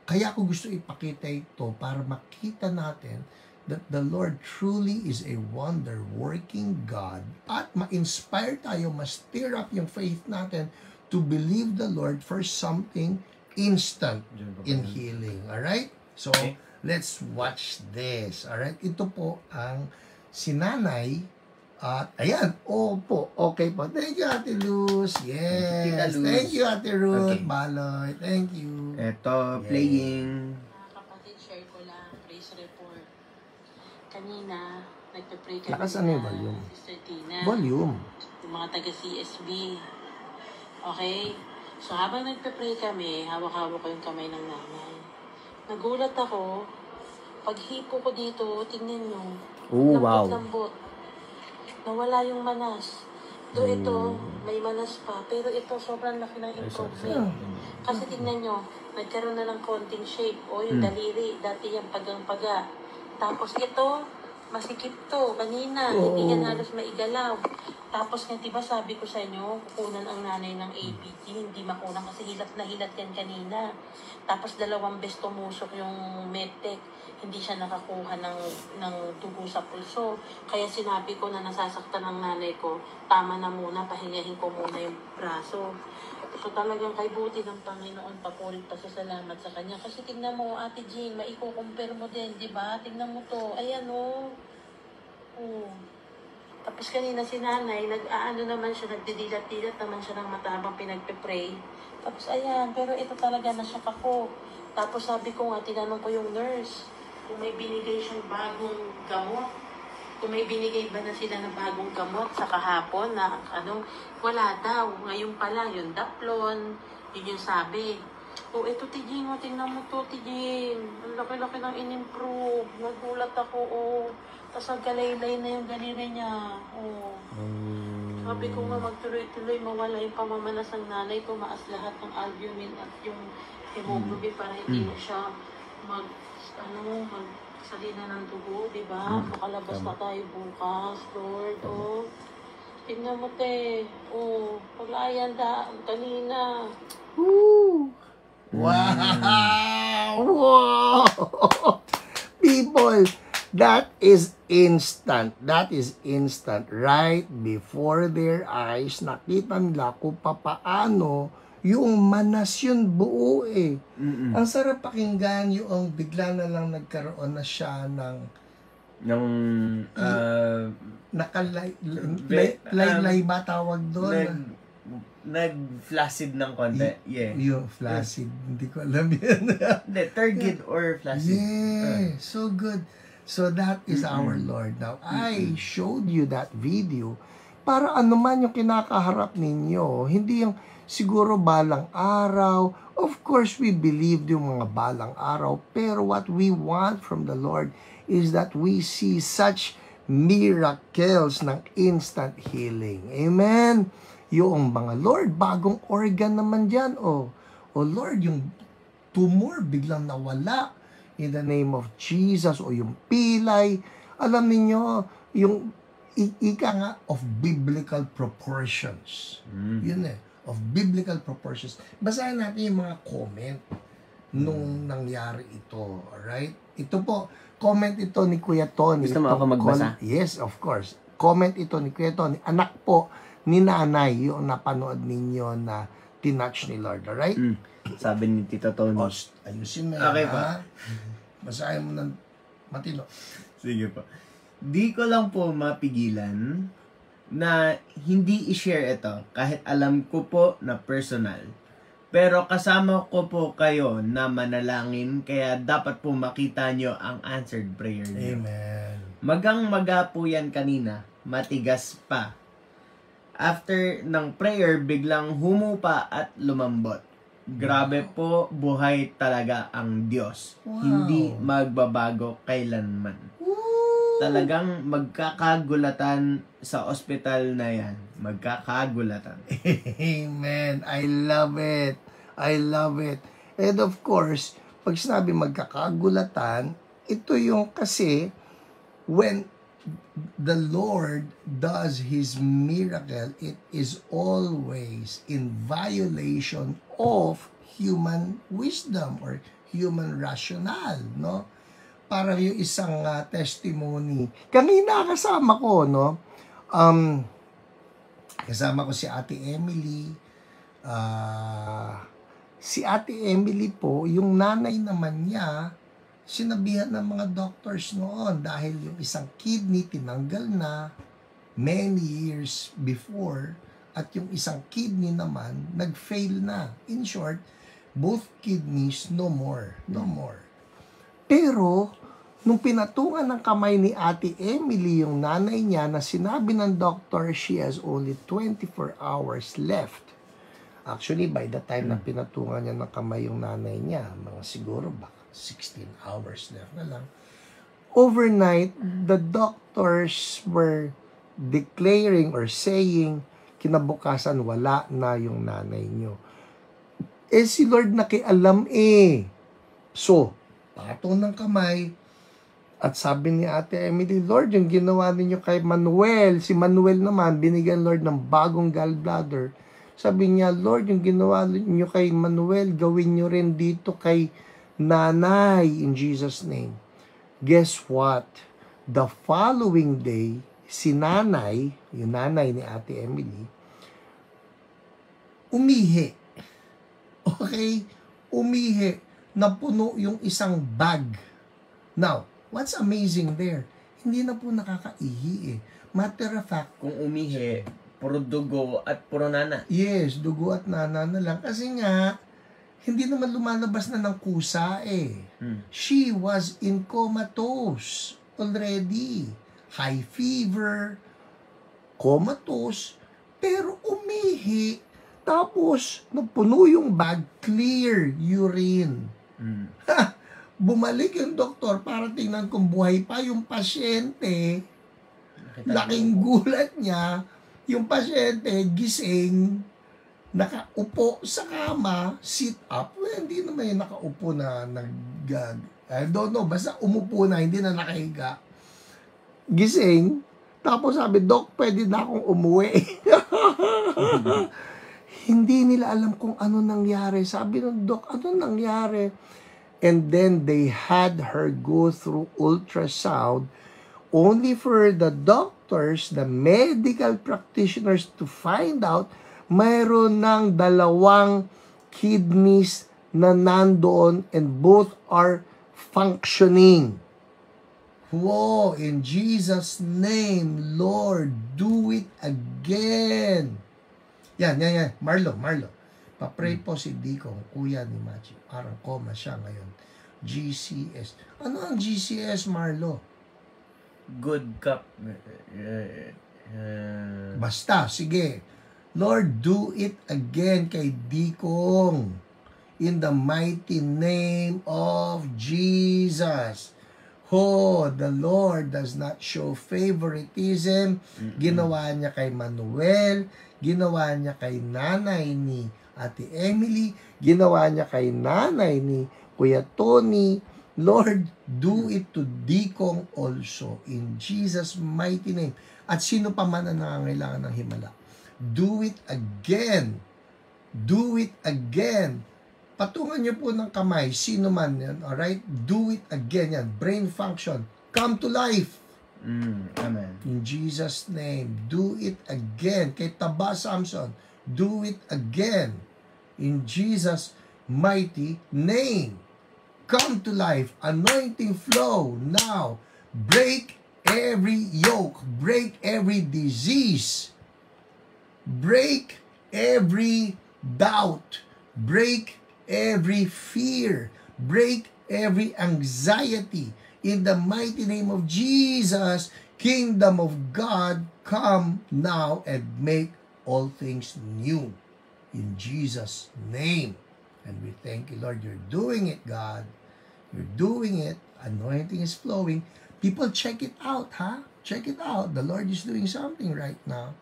Kaya ako gusto ipakita ito para makita natin that the Lord truly is a wonder-working God, at ma-inspire tayo, ma-stir up yung faith natin to believe the Lord for something instant in healing. Alright? So, let's watch this. Alright? Ito po ang sinanay. At ayan, okay po. Thank you, Ate Luz. Yes. Thank you, Ate Ruth. Okay. Baloy. Thank you. Eto, playing. Kapatid, share ko lang. Praise report. Kanina, nagpe-pray kami Lakas ano yung volume? Sister Tina. Volume. Yung mga taga-CSB. Okay? So, habang nagpe-pray kami, hawak-hawak ko yung kamay ng nanay. Nagulat ako. Paghipo ko dito, tingnan nyo. Wow. Lambot. Nawala yung manas. Ito, may manas pa. Pero ito, sobrang laki ng improvement. Kasi tingnan nyo, nagkaroon na ng konting shape. O yung daliri, dati yung pagang-paga. Tapos ito, masikip to, kanina. Hindi yan halos maigalaw. Tapos nga, diba sabi ko sa inyo, kukunan ang nanay ng APT. Hindi makunan kasi hilat na hilat yan kanina. Tapos 2 beses tumusok yung medtech. Hindi siya nakakuha ng dugo sa pulso. Kaya sinabi ko na nasasaktan ng nanay ko, tama na muna, pahingahin ko muna yung braso. So talagang kay buti ng Panginoon, papulit pa sa salamat sa kanya. Kasi tingnan mo, Ate Jean, maiko-compare mo din, di ba? Tingnan mo to. Ayan, Tapos kanina si nanay, naman siya, nagdidilat-dilat naman siya ng mata habang pinagpe-pray. Tapos ayan, pero ito talaga nasyak ako. Tapos sabi ko nga, tinanong ko yung nurse, kung may binigay siyang bagong gamot. Kung may binigay ba na sila ng bagong gamot sa kahapon na wala daw. Ngayon pala, yung Daplon, yun yung sabi. Ito Tijing, tingnan mo to Tijing. Ang laki-laki ng in-improve. Nagulat ako, Tapos ang galaylay na yung daliri niya, Sabi ko nga, magtuloy-tuloy, mawala yung pamamanas ng nanay, tumaas lahat ng albumin at yung hemoglobin para hindi mo siya magsalina ng dugo, di ba? Makalabas na tayo bukas, Lord, Tingnan mo, te. Paglayan kanina. Wow! People, that is instant. That is instant. Right before their eyes, nakita nila kung papaano yung manas yun buo Ang sarap pakinggan yung bigla na lang nagkaroon na siya ng nakalay ba tawag doon? Nag-flaccid ng konti. Yung flaccid. Hindi ko alam yan. Hindi, turgid or flaccid. Yeah, so good. So that is our Lord. Now, I showed you that video para anuman yung kinakaharap ninyo, hindi yung siguro balang araw. Of course, we believe yung mga balang araw, pero what we want from the Lord is that we see such miracles ng instant healing. Amen? Yung mga Lord, bagong organ naman dyan. Lord, yung tumor biglang nawala in the name of Jesus, o yung pilay. Alam niyo yung ika nga of biblical proportions. Yun of biblical proportions. Basahin natin yung mga comment nung nangyari ito. Alright? Ito po, comment ito ni Kuya Tony. Gusto mo ako magbasa? Yes, of course. Comment ito ni Kuya Tony. Anak po ni nanay yung napanood ninyo na tinouch ni Lord. Alright? Sabi ni Tito Tony. Ayusin mo Okay yan, pa. ha? Basahin mo ng matino. Sige pa. di ko lang po mapigilan na hindi i-share ito kahit alam ko po na personal. Pero kasama ko po kayo na manalangin kaya dapat po makita nyo ang answered prayer nyo. Amen. Magang-maga po yan kanina, matigas pa. After ng prayer, biglang humupa at lumambot. Grabe po, buhay talaga ang Diyos. Wow. Hindi magbabago kailanman. Talagang magkakagulatan sa ospital na yan. Magkakagulatan. Amen. I love it. I love it. And of course, pag sinabi magkakagulatan, ito yung kasi when the Lord does His miracle, it is always in violation of human wisdom or human rationale, no? Para yung isang testimony. Kanina kasama ko, no? Kasama ko si Ate Emily. Si Ate Emily po, yung nanay naman niya, sinabihan ng mga doctors noon dahil yung isang kidney tinanggal na many years before at yung isang kidney naman nag-fail na. In short, both kidneys no more. No more. Pero, nung pinatungan ng kamay ni Ate Emily yung nanay niya na sinabi ng doctor she has only 24 hours left. Actually, by the time na pinatungan niya ng kamay yung nanay niya, mga siguro baka 16 hours left na lang. Overnight, the doctors were declaring or saying, kinabukasan wala na yung nanay niyo. Eh si Lord nakialam eh. So, patong ng kamay, at sabi ni Ate Emily, Lord, yung ginawa ninyo kay Manuel, si Manuel naman, binigyan Lord ng bagong gallbladder. Sabi niya, Lord, yung ginawa ninyo kay Manuel, gawin nyo rin dito kay nanay in Jesus' name. Guess what? The following day, si nanay, yung nanay ni Ate Emily, umihi. Okay? Umihi. Napuno yung isang bag. Now, what's amazing there? Hindi na po nakakaihi eh. Matter of fact, Kung umihi, puro dugo at puro nana. yes, dugo at nana na lang. Kasi nga, hindi naman lumalabas na ng kusa eh. She was in comatose already. High fever, comatose, pero umihi. Tapos, napuno yung bag, clear urine. Ha! Bumalik yung doktor para tingnan kung buhay pa yung pasyente. Laking gulat niya, yung pasyente gising, nakaupo sa kama, sit up. Well, hindi naman yung nakaupo na I don't know, basta umupo na, hindi na nakahiga. Gising, tapos sabi, Dok, pwede na akong umuwi. Hindi nila alam kung ano nangyari. Sabi ng Dok, ano nangyari? And then they had her go through ultrasound only for the doctors, the medical practitioners to find out mayroon ng 2 kidneys na nandoon and both are functioning. Whoa, in Jesus' name, Lord, do it again. Yan. Marlo. Pa-pray po si Dikong, kuya ni Machi. Parang coma siya ngayon. GCS. Ano ang GCS, Marlo? Good cup. Basta, sige. Lord, do it again kay Dikong. In the mighty name of Jesus. Oh, the Lord does not show favoritism. Ginawa niya kay Manuel. Ginawa niya kay nanay ni Ate Emily. Ginawa niya kay nanay ni Kuya Tony. Lord, do it to Dikong also. In Jesus' mighty name. At sino pa man ang nangangailangan ng himala. Do it again. Do it again. Patungan niyo po ng kamay, sino man yan, alright? Do it again yan. Brain function. Come to life. Amen. In Jesus' name. Do it again. Kay Taba Samson, do it again. In Jesus' mighty name. Come to life. Anointing flow now. Break every yoke, break every disease, break every doubt, break every fear, break every anxiety. In the mighty name of Jesus, Kingdom of God, come now and make all things new. In Jesus' name. And we thank you, Lord. You're doing it, God. You're doing it. Anointing is flowing. People, check it out, ha? Check it out. The Lord is doing something right now.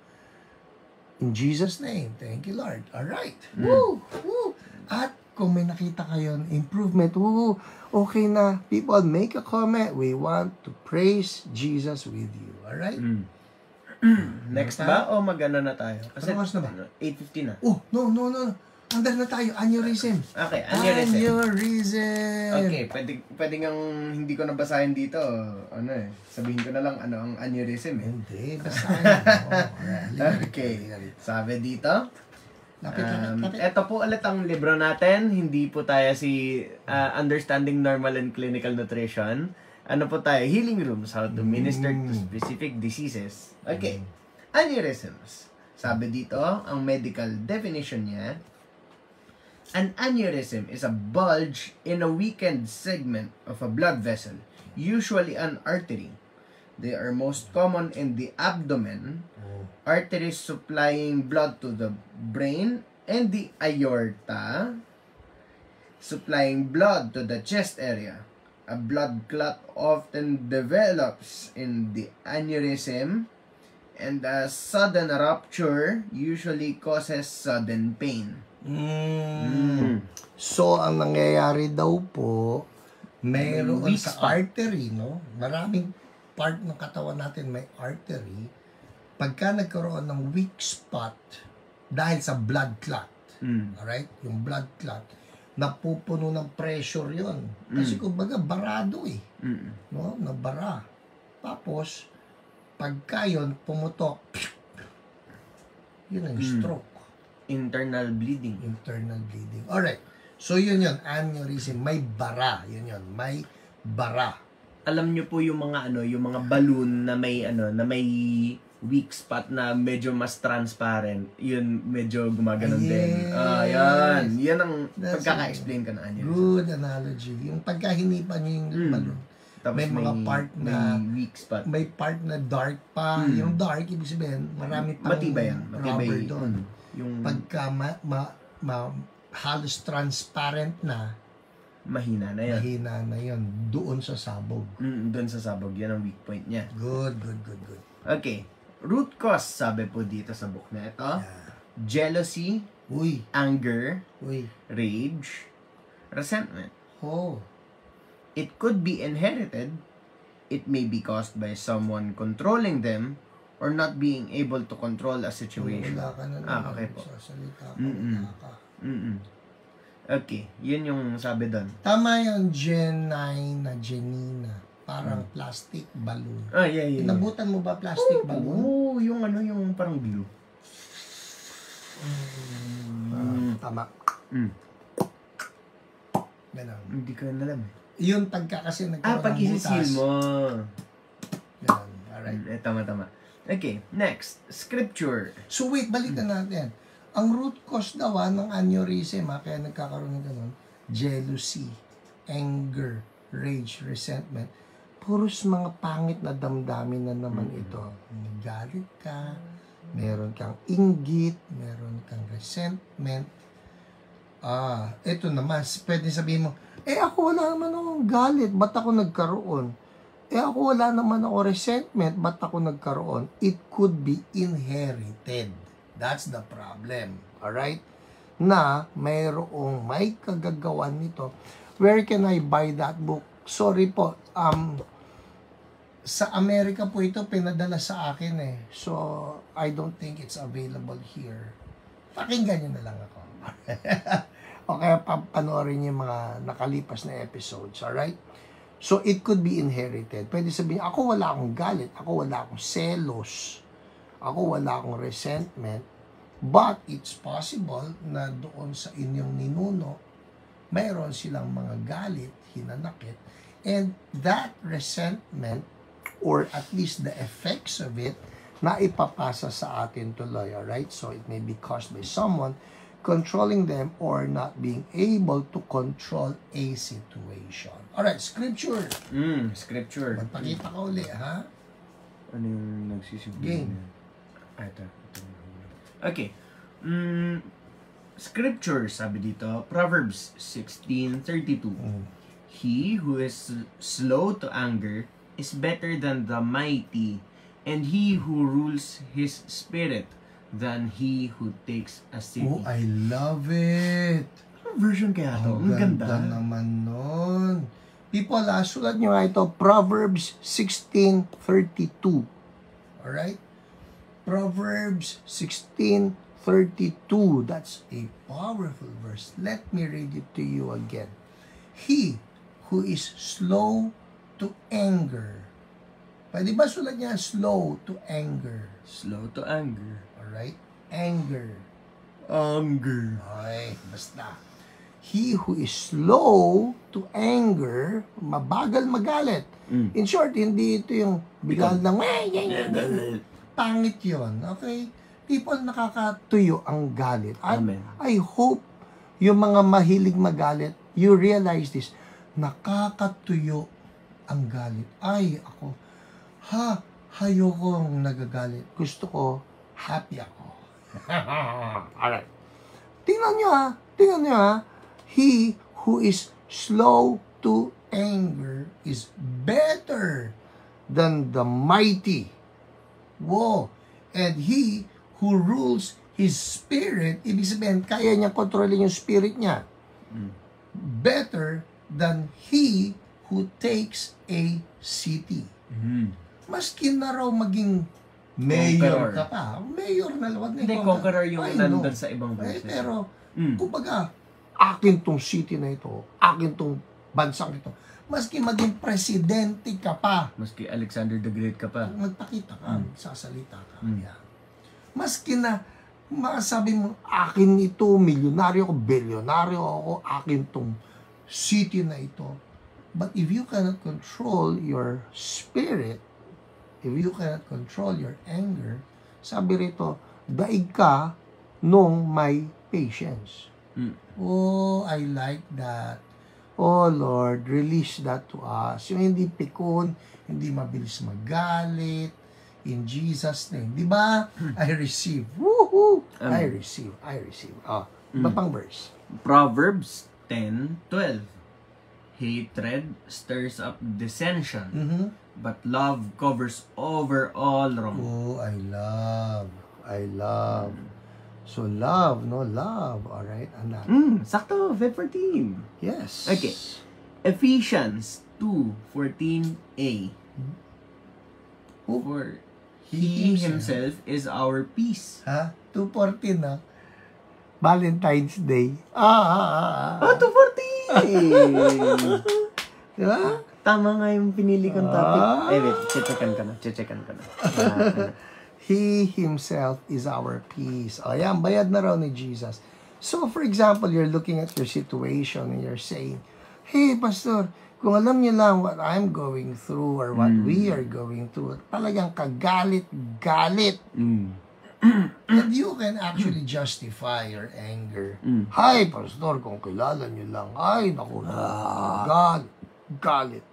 In Jesus' name. Thank you, Lord. All right. Woo! Woo! At kung may nakita kayo improvement, woo! Okay na. People, make a comment. We want to praise Jesus with you. All right? Next ba o mag-ano na tayo? Kasi Ano oras na ba? 8:50 na. Oh, no. Andar na tayo. Aneurysm. Okay, aneurysm. Aneurysm. Okay, pwede ngang hindi ko nabasahin dito. Ano sabihin ko na lang ano ang aneurysm eh. Hindi, basahin mo. Okay, sabi dito. Lapit. Ito po ulit ang libro natin. Hindi po tayo si Understanding Normal and Clinical Nutrition. Ano po tayo? Healing Rooms, how to minister to specific diseases. Okay, aneurysms. Sabi dito, ang medical definition niya, an aneurysm is a bulge in a weakened segment of a blood vessel, usually an artery. They are most common in the abdomen, arteries supplying blood to the brain, and the aorta, supplying blood to the chest area. A blood clot often develops in the aneurysm, and a sudden rupture usually causes sudden pain. So, ang nangyayari daw po, mayroon weak sa spot. artery, no? Maraming part ng katawan natin may artery. Pagka nagkaroon ng weak spot dahil sa blood clot, alright? Yung blood clot, napupuno ng pressure yon. Kasi kumbaga, barado eh. No? Nabara. Tapos, pagka yun, pumutok, yun ang stroke. Internal bleeding. Internal bleeding. Alright. So, yun. Aneurysm. May bara. Yun. May bara. Alam nyo po yung mga yung mga balloon na may weak spot na medyo mas transparent. Yun, medyo gumaganon din. Yes. Yan ang That's pagkaka-explain ka na aneurysm. Good analogy. Yung pagkahinipan nyo yung balloon. Tapos may mga part na may weak spot. may part na dark pa. Yung dark, ibig sabihin, marami pang Matibay yan. rubber doon. Yung Pagka halos transparent na, mahina na yan. mahina na yun. Doon sa sabog. Doon sa sabog. Yan ang weak point niya. Good. Okay. Root cause, sabi po dito sa book na ito. Jealousy, Uy. anger, Uy. rage, resentment. Oh. It could be inherited. It may be caused by someone controlling them or not being able to control a situation. Wala ka na naman. Okay po. Sasalita ka, wala ka. Okay, yun yung sabi doon. Tama yung Janina. Parang plastic balloon. Yeah. Inabutan mo ba plastic balloon? Yung yung parang blue. Tama. Ganon. Hindi ko alam. Yung pagka kasi nagkaroon ng pag-isisil butas. mo. Ganon. Alright. Tama. Okay, next. Scripture. So wait, balikan natin. Ang root cause daw ng aneurysm, kaya nagkakaroon ng ganon, jealousy, anger, rage, resentment. Puros mga pangit na damdamin na naman ito. Galit ka, meron kang inggit, meron kang resentment. Ito naman, pwede sabihin mo, ako wala naman akong galit, ba't ako nagkaroon? Ako wala naman ako resentment, ba't ako nagkaroon? It could be inherited. That's the problem. Alright? Na mayroong may kagagawan nito. Where can I buy that book? Sorry po, sa Amerika po ito pinadala sa akin eh. So, I don't think it's available here. Pakinggan nyo na lang ako. O kaya panoorin nyo yung mga nakalipas na episodes. Alright? So, it could be inherited. Pwede sabihin, ako wala akong galit. Ako wala akong selos. Ako wala akong resentment. But, it's possible na doon sa inyong ninuno, mayroon silang mga galit, hinanakit. And that resentment or at least the effects of it na ipapasa sa atin tuloy, alright? So, it may be caused by someone controlling them or not being able to control a situation. Alright, scripture. Scripture. Magpakita ka uli, ha? Ano yung nagsisimula? Game. Ito. Okay. Scripture, sabi dito, Proverbs 16:32. He who is slow to anger is better than the mighty, and he who rules his spirit than he who takes a city. Oh, I love it. Ano version kaya to? Ang ganda. Naman nun. People, sulat nyo nga ito, Proverbs 16:32. Alright? Proverbs 16:32. That's a powerful verse. Let me read it to you again. He who is slow to anger. Pwede ba sulat niya slow to anger? Slow to anger. Alright? Anger. Anger. Okay, basta. He who is slow to anger, mabagal magalit. In short, hindi ito yung bigla lang, pangit yun. Okay? People, nakakatuyo ang galit. Amen. I hope yung mga mahilig magalit, you realize this. Nakakatuyo ang galit. Ay, ako, ayokong nagagalit. Gusto ko, happy ako. Alright. Tingnan nyo ha. He who is slow to anger is better than the mighty. Whoa. And he who rules his spirit, ibig sabihin, kaya niya kontrolin yung spirit niya. Better than he who takes a city. Maski na raw maging mayor ka pa. Mayor na wag na Hindi, conqueror yung nandun sa ibang verses. Pero, kumbaga, akin tong city na ito, akin tong bansang ito. Maski maging presidente ka pa. Maski Alexander the Great ka pa. Magpakita ka, sasalita ka. Yeah. Maski na, masabi mo, akin ito, milyonaryo ko, bilyonaryo ako, akin tong city na ito. But if you cannot control your spirit, if you cannot control your anger, sabi rito, daig ka nung may patience. Oh, I like that. Oh, Lord, release that to us. Yung hindi pikon, hindi mabilis magalit. In Jesus' name. Di ba? I receive. Woohoo! I receive. Iba pang verse. Proverbs 10:12. Hatred stirs up dissension, but love covers over all wrong. Oh, I love. So love, no? Love, alright? Sakto, 5:14. Yes. Okay. Ephesians 2:14a. For He himself is our peace. 2:14, ha? Valentine's Day. 2:14! Diba? Tama nga yung pinili kong topic. Wait, checkan ko na. He himself is our peace. Ayan, bayad na raw ni Jesus. So, for example, you're looking at your situation and you're saying, hey, Pastor, kung alam niyo lang what I'm going through or what we are going through, talagang kagalit-galit. And you can actually justify your anger. Hi, Pastor, kung kilala niyo lang, ay, naku, galit.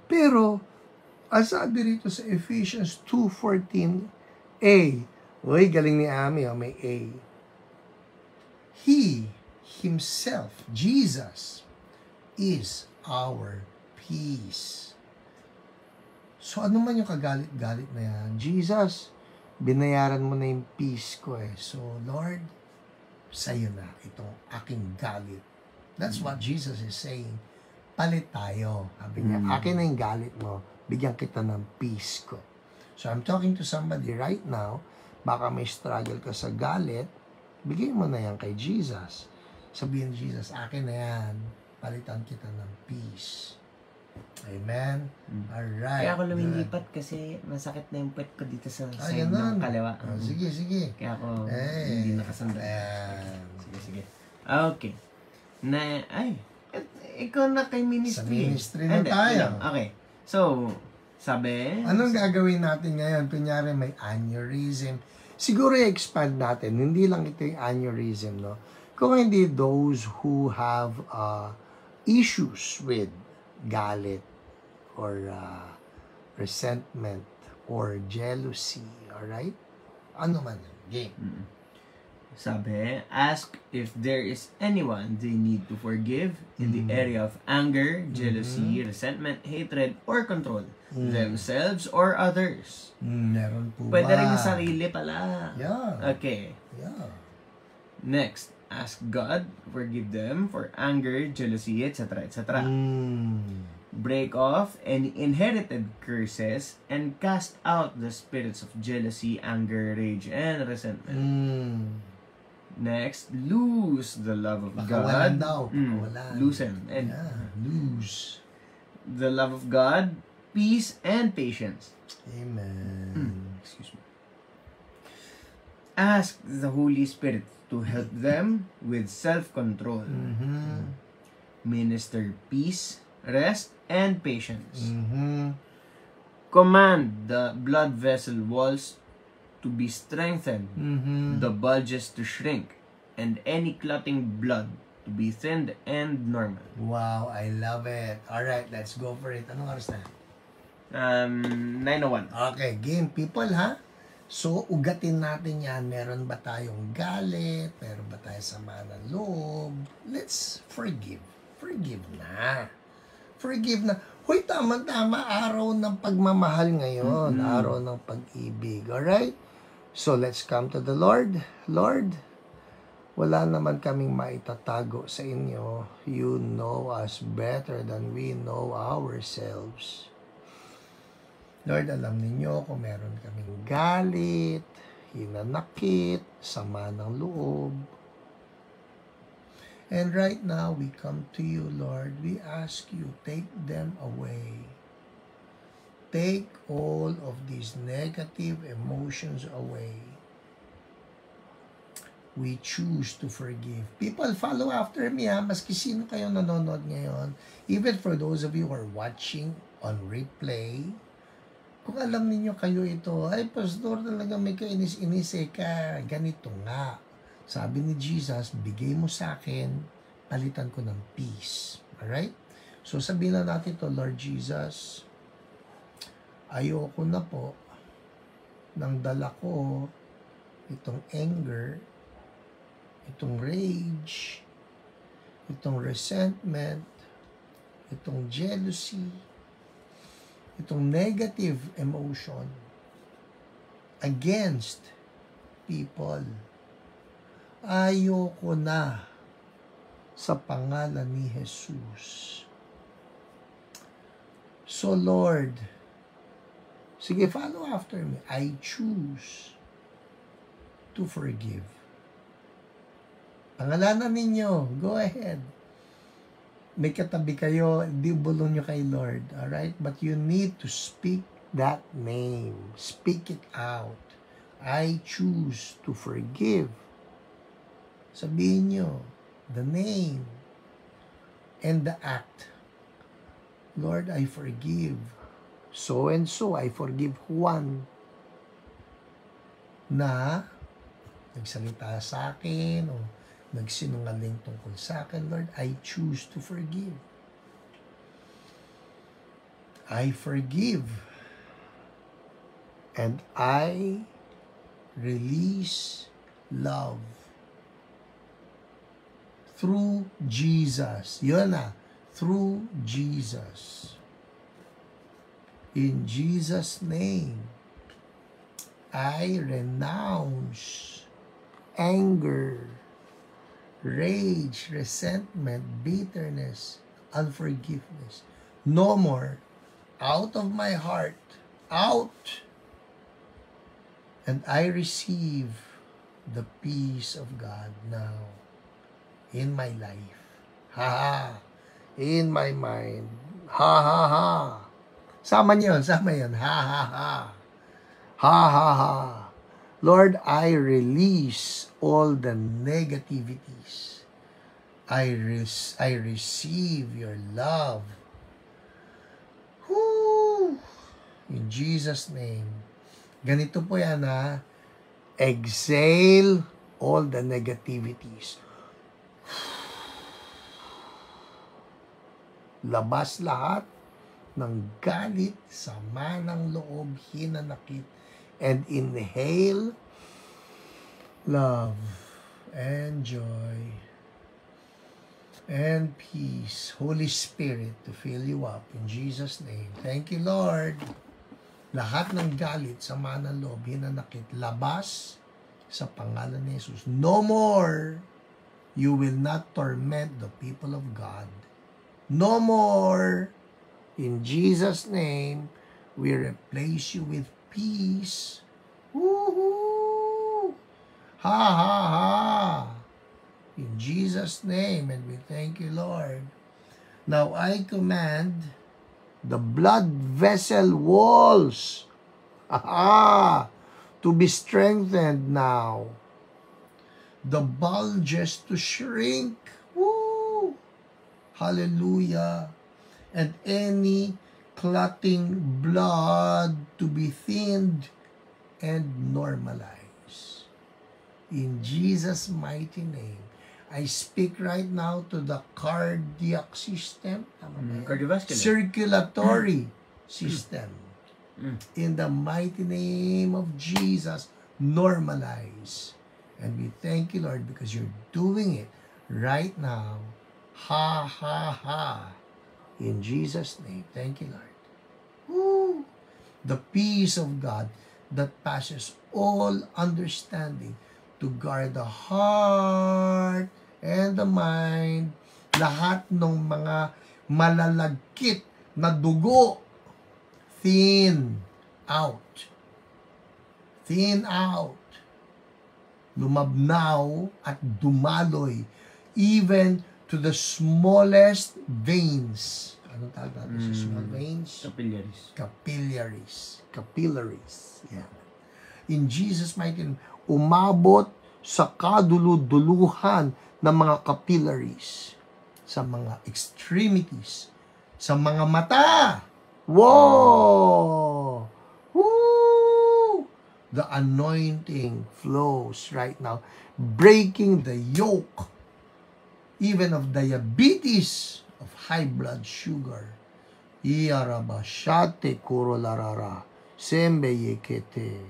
Pero, ang sabi rito sa Ephesians 2:14a, uy, galing ni Ami, may A. He himself, Jesus, is our peace. So, ano man yung kagalit-galit na yan? Jesus, binayaran mo na yung peace ko eh. So, Lord, sa'yo na itong aking galit. That's what Jesus is saying. Palit tayo. Sabi niya, akin na yung galit mo. Bigyan kita ng peace ko. So, I'm talking to somebody right now. Baka may struggle ka sa galit. Bigay mo na yan kay Jesus. Sabihin ni Jesus, akin na yan. Palitan kita ng peace. Amen? Alright. Kaya ako lumilipat kasi masakit na yung puwet ko dito sa side ganun. ng kaliwa. Sige. Kaya ako hindi nakasanda. Sige. Okay. Ikaw na kay ministry. Sa ministry na tayo. Okay. So, Sabi? Anong gagawin natin ngayon? Kunyari may aneurysm. Siguro i-expand natin. Hindi lang ito yung aneurysm, no? Kung hindi those who have issues with galit or resentment or jealousy, alright? Ano man yun? Game. Sabi, ask if there is anyone they need to forgive in the area of anger, jealousy, resentment, hatred, or control. Themselves or others. Meron po Pwede ba? rin yung sarili pala. Yeah. Okay. Yeah. Next, ask God to forgive them for anger, jealousy, etc. etc. Break off any inherited curses and cast out the spirits of jealousy, anger, rage, and resentment. Next, lose the love of Pakawalan God. daw. Pakawalan. Loosen. And lose. the love of God, peace, and patience. Amen. Excuse me. Ask the Holy Spirit to help them with self-control. Minister peace, rest, and patience. Command the blood vessel walls to be strengthened, the bulges to shrink, and any clotting blood to be thinned and normal. Wow, I love it. Alright, let's go for it. Anong oras na? 9:01. Okay, game people ha. So, ugatin natin yan. Meron ba tayong galit? Meron ba tayong sama ng loob? Let's forgive. Forgive na. Forgive na. Hoy, tama-tama. Araw ng pagmamahal ngayon. Araw ng pag-ibig. Alright? So, let's come to the Lord. Lord, wala naman kaming maitatago sa inyo. You know us better than we know ourselves. Lord, alam ninyo kung meron kaming galit, hinanakit, sama ng loob. And right now, we come to you, Lord. We ask you, take them away. Take all of these negative emotions away. We choose to forgive. People, follow after me ha. Maski sino kayo nanonood ngayon. Even for those of you who are watching on replay, kung alam niyo kayo ito, ay pastor talaga may kainis-inis ka, ganito nga. Sabi ni Jesus, bigay mo sa akin, palitan ko ng peace. Alright? So sabihin na natin to, Lord Jesus, ayoko na po nang dala ko itong anger, itong rage, itong resentment, itong jealousy, itong negative emotion against people. Ayoko na sa pangalan ni Jesus. So Lord, sige, follow after me. I choose to forgive. Pangalanan ninyo. Go ahead. May katabi kayo, di bulong nyo kay Lord. Alright? But you need to speak that name. Speak it out. I choose to forgive. Sabihin nyo, the name and the act. Lord, I forgive. So and so, I forgive Juan na nagsalita sa akin o nagsinungaling tungkol sa akin. Lord, I choose to forgive. I forgive. And I release love through Jesus. Yun na. Through Jesus. In Jesus' name, I renounce anger, rage, resentment, bitterness, unforgiveness. No more. Out of my heart. Out. And I receive the peace of God now in my life. Ha ha. In my mind. Ha ha ha. Sama niyo, sama yun. Ha ha ha. Ha ha ha. Lord, I release all the negativities. I receive your love. Whoo! In Jesus' name. Ganito po yan, ha? Exhale all the negativities. Labas lahat ng galit, sama ng loob, hinanakit, and inhale love and joy and peace, Holy Spirit, to fill you up in Jesus' name. Thank you, Lord. Lahat ng galit, sama ng loob, hinanakit, labas sa pangalan ni Jesus. No more. You will not torment the people of God. No more. In Jesus' name, we replace you with peace. Woohoo! Ha ha ha! In Jesus' name, and we thank you, Lord. Now I command the blood vessel walls to be strengthened now. The bulges to shrink. Woo! Hallelujah. And any clotting blood to be thinned and normalized. In Jesus' mighty name, I speak right now to the cardiac system, Cardiovascular. circulatory system. In the mighty name of Jesus, normalize. And we thank you, Lord, because you're doing it right now. Ha, ha, ha. In Jesus' name, thank you, Lord. Woo. The peace of God that passes all understanding to guard the heart and the mind, lahat ng mga malalagkit na dugo, thin out. Thin out. Lumabnaw at dumaloy even to the smallest veins. Anong tawag natin sa small veins? Capillaries. Capillaries. Yeah. In Jesus' mighty name, umabot sa kaduluduluhan ng mga capillaries, sa mga extremities, sa mga mata. Whoa! Woo! The anointing flows right now, breaking the yoke even of diabetes, of high blood sugar. Iyarabashate kurolarara, sembe yekete,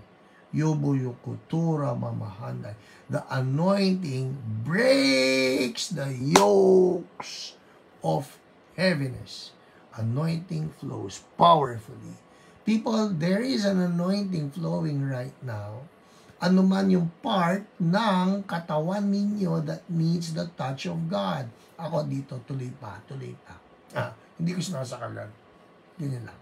yubuyukutura mamahanday. The anointing breaks the yokes of heaviness. Anointing flows powerfully. People, there is an anointing flowing right now. Ano man yung part ng katawan ninyo that needs the touch of God. Ako dito, tuloy pa. Hindi ko sinasakalan. Ganyan lang.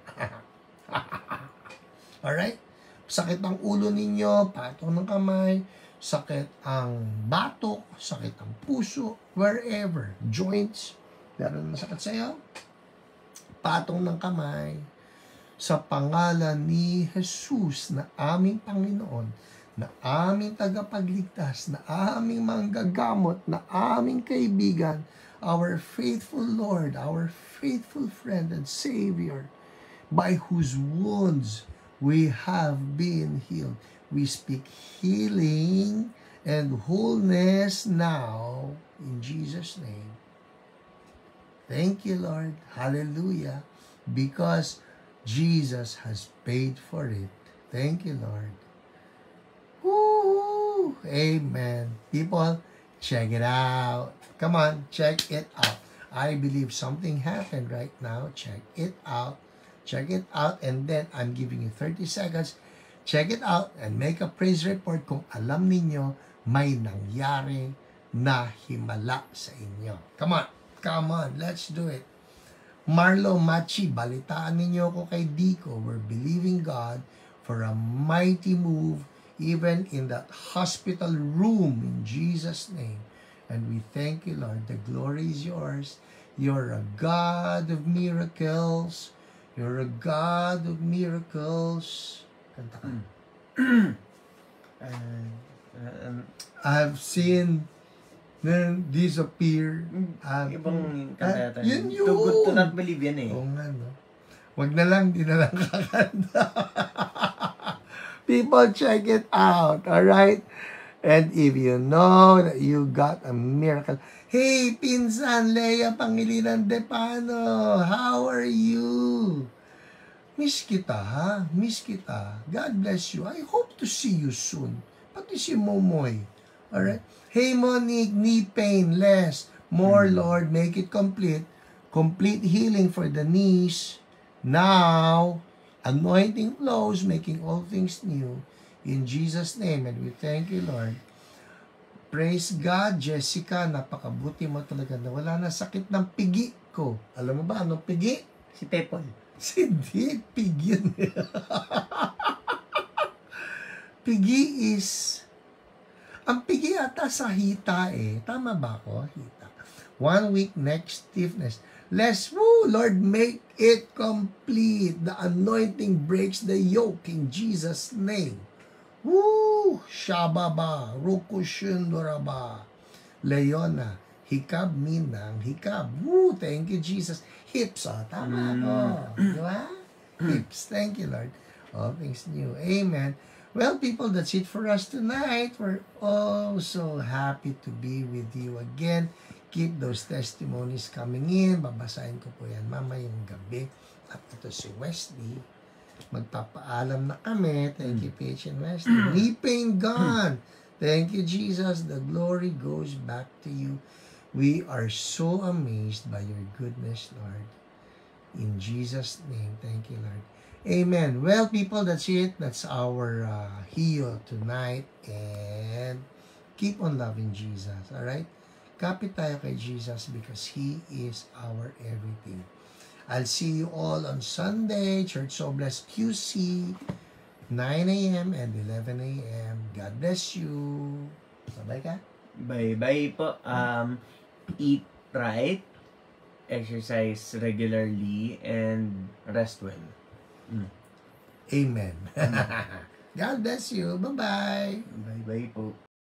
Alright? Sakit ang ulo ninyo, patong ng kamay, sakit ang batok, sakit ang puso, wherever, joints, meron na sakit sa'yo, patong ng kamay, sa pangalan ni Jesus na aming Panginoon, na aming tagapagligtas, na aming manggagamot, na aming kaibigan, our faithful Lord, our faithful friend and Savior, by whose wounds we have been healed. We speak healing and wholeness now in Jesus' name. Thank you, Lord. Hallelujah. Because Jesus has paid for it. Thank you, Lord. Woo! Amen. People, check it out. Come on, check it out. I believe something happened right now. Check it out. Check it out. And then I'm giving you 30 seconds. Check it out and make a praise report kung alam ninyo may nangyari na himala sa inyo. Come on. Come on. Let's do it. Marlo Machi, balitaan ninyo ko kay Dico. We're believing God for a mighty move even in that hospital room in Jesus' name. And we thank you, Lord. The glory is yours. You're a God of miracles. You're a God of miracles. Kanta ka. I've seen them disappear. Ibang kanta yata. Yun. Too good to not believe yan eh. Oo nga, no? Wag na lang, di na lang kakanta. People, check it out, alright? And if you know that you got a miracle, hey, Pinsan Lea Pangilinan Depano, how are you? Miss kita, ha? Miss kita. God bless you. I hope to see you soon. Pati si Momoy. Alright? Hey, Monique, knee pain, less. More, Lord, make it complete. Complete healing for the knees. Now, anointing flows, making all things new. In Jesus' name, and we thank you, Lord. Praise God, Jessica, napakabuti mo talaga na wala na sakit ng pigi ko. Alam mo ba, anong pigi? Si Pepol. Si Dick, pigi yun. Pigi is, ang pigi ata sa hita eh. Tama ba ako? Hita. 1 week next stiffness. Let's, woo, Lord, make it complete. The anointing breaks the yoke in Jesus' name. Woo! Shababa, Rukushundoraba, Leona, Hikab Minang, Hikab. Woo! Thank you, Jesus. Hips, tama ako. Di ba? Hips. Thank you, Lord. All things new. Amen. Well, people, that's it for us tonight. We're all so happy to be with you again. Keep those testimonies coming in. Babasahin ko po yan mamayang gabi. At ito si Wesley. Magpapaalam na kami. Thank you, PH and Wesley. Knee pain gone. Thank you, Jesus. The glory goes back to you. We are so amazed by your goodness, Lord. In Jesus' name, thank you, Lord. Amen. Well, people, that's it. That's our heal tonight. And keep on loving Jesus. Alright? Kapit tayo kay Jesus because He is our everything. I'll see you all on Sunday. Church So Blessed QC, 9 a.m. and 11 a.m. God bless you. Bye-bye ka. Bye-bye po. Eat right, exercise regularly, and rest well. Amen. God bless you. Bye-bye. Bye-bye po.